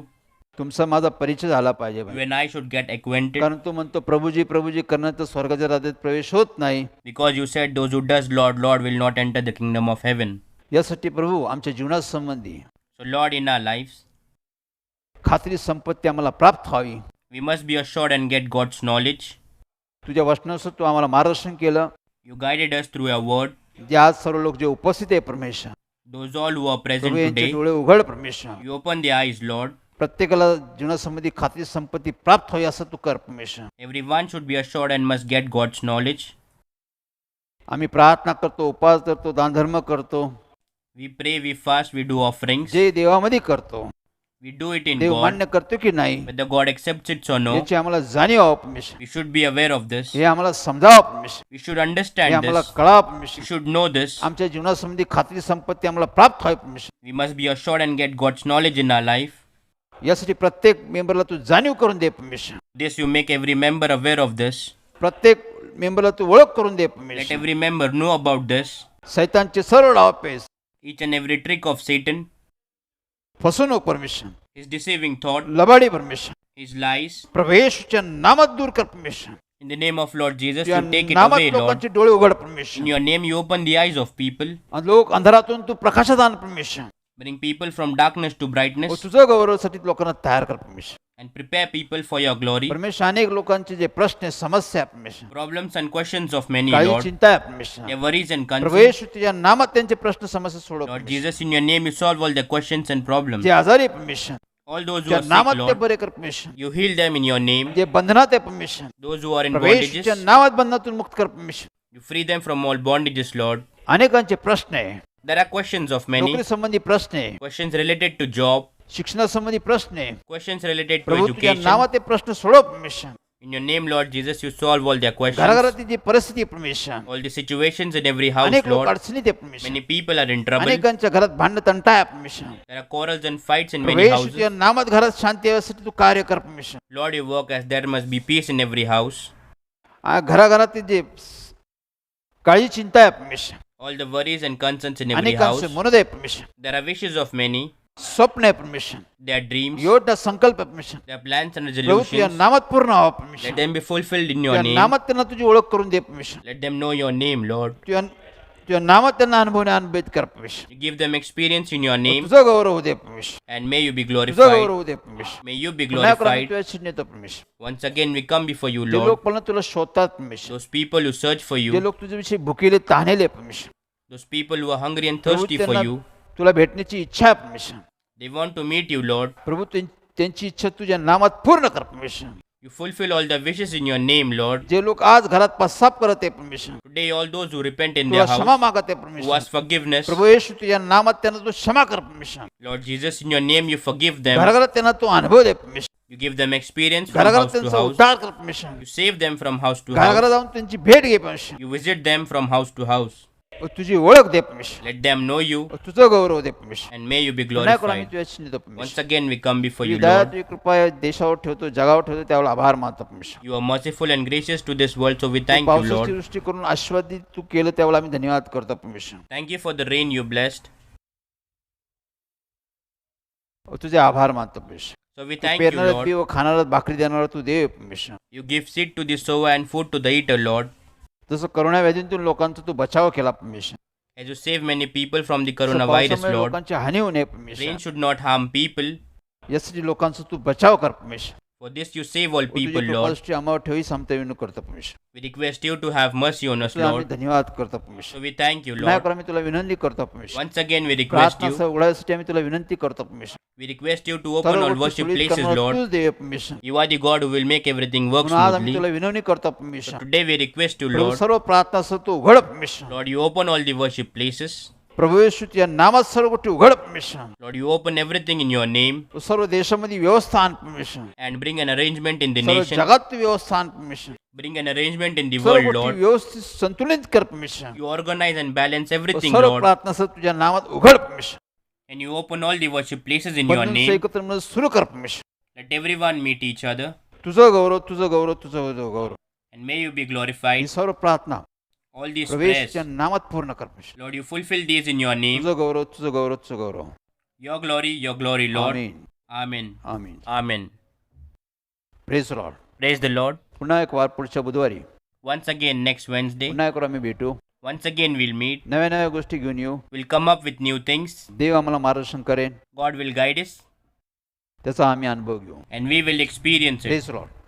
तुमचा माझा परिचय झाला पाहिजे You परमेश्वर. and I should get acquainted. कारण तू म्हणतो प्रभुजी प्रभुजी करण्यात तर स्वर्गाच्या राज्यात प्रवेश होत नाही. Because you said those who does Lord, Lord will not enter the kingdom of heaven. यासाठी प्रभू आमच्या जीवनात संबंधी So Lord, in our lives, खात्री संपत्ती आम्हाला प्राप्त व्हावी. we must be assured and get God's knowledge. तुझ्या वचनानुसार तू आम्हाला मार्गदर्शन केलं. You guided us through your word. जे आज सर्व लोक जे उपस्थित आहे परमेश्वर, Those all who are present प्रभू यांचे today, डोळे उघड परमेश्वर. you open their eyes, Lord. प्रत्येकाला जीवनासंबंधी खात्री संपत्ती प्राप्त व्हावी असं तू कर परमेश्वर. Everyone should be assured and must get God's knowledge. आम्ही प्रार्थना करतो, उपवास करतो, दानधर्म करतो, We pray, we fast, we do offerings. जे देवामध्ये करतो, We do it in Dev God. मान्य करतो की नाही Whether God accepts it or no, याची आम्हाला जाणीव व्हावं परमेश्वर. we should be aware of this. हे आम्हाला समजावं परमेश्वर, We should हे understand आम्हाला this. कळावं We परमेश्वर. should know this. आमच्या जीवनासंबंधी खात्री संपत्ती आम्हाला प्राप्त व्हावी परमेश्वर. We must be assured and get God's knowledge in our life. यासाठी प्रत्येक मेंबरला तू जाणीव करून दे परमेश्वर. This you make every member aware of this. प्रत्येक मेंबरला तू ओळख करून दे Let परमेश्वर. every member know about this. सैतानचे सर्व डाव पेच, Each and every trick of Satan, फसवणूक परमेश्वर, his deceiving thought, लबाडी परमेश्वर, his lies. प्रभू येशूच्या नामात दूर कर परमेश्वर. In the name of Lord Jesus, तुझ्या you take it नामात away, Lord. लोकांचे डोळे उघड परमेश्वर. In your name, you open the eyes of people, आणि लोक अंधारातून तू प्रकाशात आण परमेश्वर. bring people from darkness to व brightness, तुझं गौरवासाठी लोकांना तयार कर परमेश्वर. and prepare people for your glory. परमेश्वर अनेक लोकांचे जे प्रश्न आहे, समस्या आहे परमेश्वर, Problems and questions of many, काही Lord. चिंता आहे परमेश्वर, Their worries and Prabhu concerns. येशू तुझ्या नामात त्यांचे प्रश्न समस्या सोडव Lord परमेश्वर. Jesus, in your name, you solve all their questions and problems. जे आजारी आहे परमेश्वर, All those who तुझ्या are sick, नामात ते Lord, बरे कर परमेश्वर. you heal them in your name. जे बंधनात आहे परमेश्वर, Those who are in Prabhu येशूच्या bondages, नावात बंधनातून मुक्त कर परमेश्वर. you free them from all bondages, Lord. अनेकांचे प्रश्न आहे, There are questions of many. नोकरी संबंधी प्रश्न आहे, Questions related to job, शिक्षणासंबंधी प्रश्न आहे. questions related to प्रभू तुझ्या education. नावात ते प्रश्न सोडव परमेश्वर. In your name, Lord Jesus, you solve all their questions. घराघरातील जी परिस्थिती आहे परमेश्वर, All the situations in every house, अनेक लोक Lord. अडचणीत आहे परमेश्वर. Many people are in trouble. अनेकांच्या घरात भांडण तंटा आहे परमेश्वर. There are quarrels and fights in Prabhu many येशू तुझ्या houses. नामात घरात शांती यासाठी तू कार्य कर परमेश्वर. Lord, you work as there must be peace in every house. घराघरातील जे काळजी चिंता आहे परमेश्वर, All the worries and concerns in every अनेकांचे house. मनोदय आहे परमेश्वर, There are wishes of many. स्वप्न आहे परमेश्वर, There are dreams. योजना संकल्प आहे परमेश्वर. There are plans and प्रभू तुझ्या resolutions. नामात पूर्ण व्हावं Let परमेश्वर. them be fulfilled in your तुझ्या name. नामात त्यांना तुझी ओळख करून दे परमेश्वर. Let them know your name, Lord. तुझ्या नामात त्यांना अनुभवित कर परमेश्वर. You give them experience in your name, तुझं गौरव होऊ दे परमेश्वर, and may you be तुझं glorified. गौरव होऊ दे परमेश्वर. May you be पुन्हा एकदा आम्ही glorified. तुझ्या चिन्ह येतो परमेश्वर. Once again, we come before you, जे Lord. लोक पण तुला शोधतात परमेश्वर, Those people who search for जे you, लोक तुझ्याविषयी भुकेले ताहनेले परमेश्वर, those people who are hungry and Prabhu thirsty for त्यांना you, तुला भेटण्याची इच्छा आहे परमेश्वर. they want to meet you, Lord. प्रभू त्यांची इच्छा तुझ्या नामात पूर्ण कर परमेश्वर. You fulfill all the wishes in your name, Lord. जे लोक आज घरात पश्चाताप करत आहे परमेश्वर, Today, all those who repent in तुला their क्षमा house, मागत आहे who परमेश्वर. ask forgiveness, प्रभू येशू तुझ्या नामात त्यांना तू क्षमा कर परमेश्वर. Lord Jesus, in your name, you forgive them. घराघरात त्यांना तू अनुभव दे परमेश्वर. You give them experience from घराघरात house to त्यांचा house. उद्धार कर परमेश्वर. You save them from house to घराघरात house. जाऊन त्यांची भेट घे परमेश्वर. You visit them from house to house. व तुझी ओळख दे परमेश्वर. Let them know you, व तुझं गौरव दे परमेश्वर. and may you be पुन्हा करून आम्ही glorified. तुझ्या चिन्ह देतो Once परमेश्वर. again, we come before you, तुझी दया, Lord. तुझी कृपा या देशावर ठेवतो, जगावर ठेवतो, त्यावेळेला आभार मानतो परमेश्वर. You are merciful and gracious to this world, so we thank you, पावसाची Lord. दृष्टी करून आशीर्वादित तू केलं त्यावेळेला आम्ही धन्यवाद करतो परमेश्वर. Thank you for the rain you blessed. व तुझे आभार मानतो परमेश्वर. So we तू thank you, पेरणारा पी Lord. व खाणारा भाकरी देणारा तू देव परमेश्वर. You give seed to the sower and food to the eater, Lord. जसं करोना व्याधीतून लोकांचा तू बचाव केला परमेश्वर. As you save many people from the तसं coronavirus, पावसामुळे Lord. लोकांची हानी होऊ नये परमेश्वर. Rain should not harm people. यासाठी लोकांचा तू बचाव कर परमेश्वर. For this you save all व तुझ्या people, Lord. कृपादृष्टी आम्हावर ठेवी आमचा विनू करतो परमेश्वर. We request you to have mercy on us, तुला आम्ही Lord. धन्यवाद करतो परमेश्वर. So we thank you, पुन्हा Lord. एकदा आम्ही तुला विनंती करतो परमेश्वर. Once again we request प्रार्थना you. उघडायसाठी आम्ही तुला विनंती करतो परमेश्वर. We request you to open सर्व all गोष्टी worship सुरळीत places, करणारा Lord. तूच देव परमेश्वर. You are the God who will make everything work म्हणून आज आम्ही smoothly. तुला विनवणी करतो परमेश्वर. Today we request you, Prabhu Lord. सर्व प्रार्थना सर्व तू उघड परमेश्वर. Lord, you open all the worship places. प्रभू येशू तुझ्या नामात सर्व गोष्टी उघड परमेश्वर. Lord, you open everything in your name तू सर्व देशामध्ये व्यवस्था आण परमेश्वर. and bring an arrangement in the सर्व nation. जगात तू व्यवस्था आण परमेश्वर. Bring an arrangement in the सर्व world, गोष्टी Lord. व्यवस्थित संतुलित कर परमेश्वर. You organize and balance everything, सर्व Lord. प्रार्थना सर्व तुझ्या नामात उघड परमेश्वर. And you open all the worship places in your Bandhan name. एकत्र म्हणून सुरू कर परमेश्वर. Let everyone meet each other. तुझं गौरव तुझं गौरव तुझं गौरव. And may you be he glorified. सर्व प्रार्थना All these prayers, प्रवेशच्या नामात पूर्ण कर परमेश्वर. Lord, you fulfill these in your name. तुझं गौरव तुझं गौरव तुझं गौरव. Your glory, Lord. आमीन Amen. आमीन. Amen. Praise Lord. Praise the Lord. पुन्हा एक वार पुढच्या बुधवारी Once again next Wednesday. पुन्हा एक वार आम्ही भेटू. Once again we'll meet. नव्या नव्या गोष्टी घेऊन येऊ. We'll come up with new things. देव आम्हाला मार्गदर्शन करेन. God will guide us त्याचा आम्ही अनुभव घेऊ. and we will experience it. Praise Lord.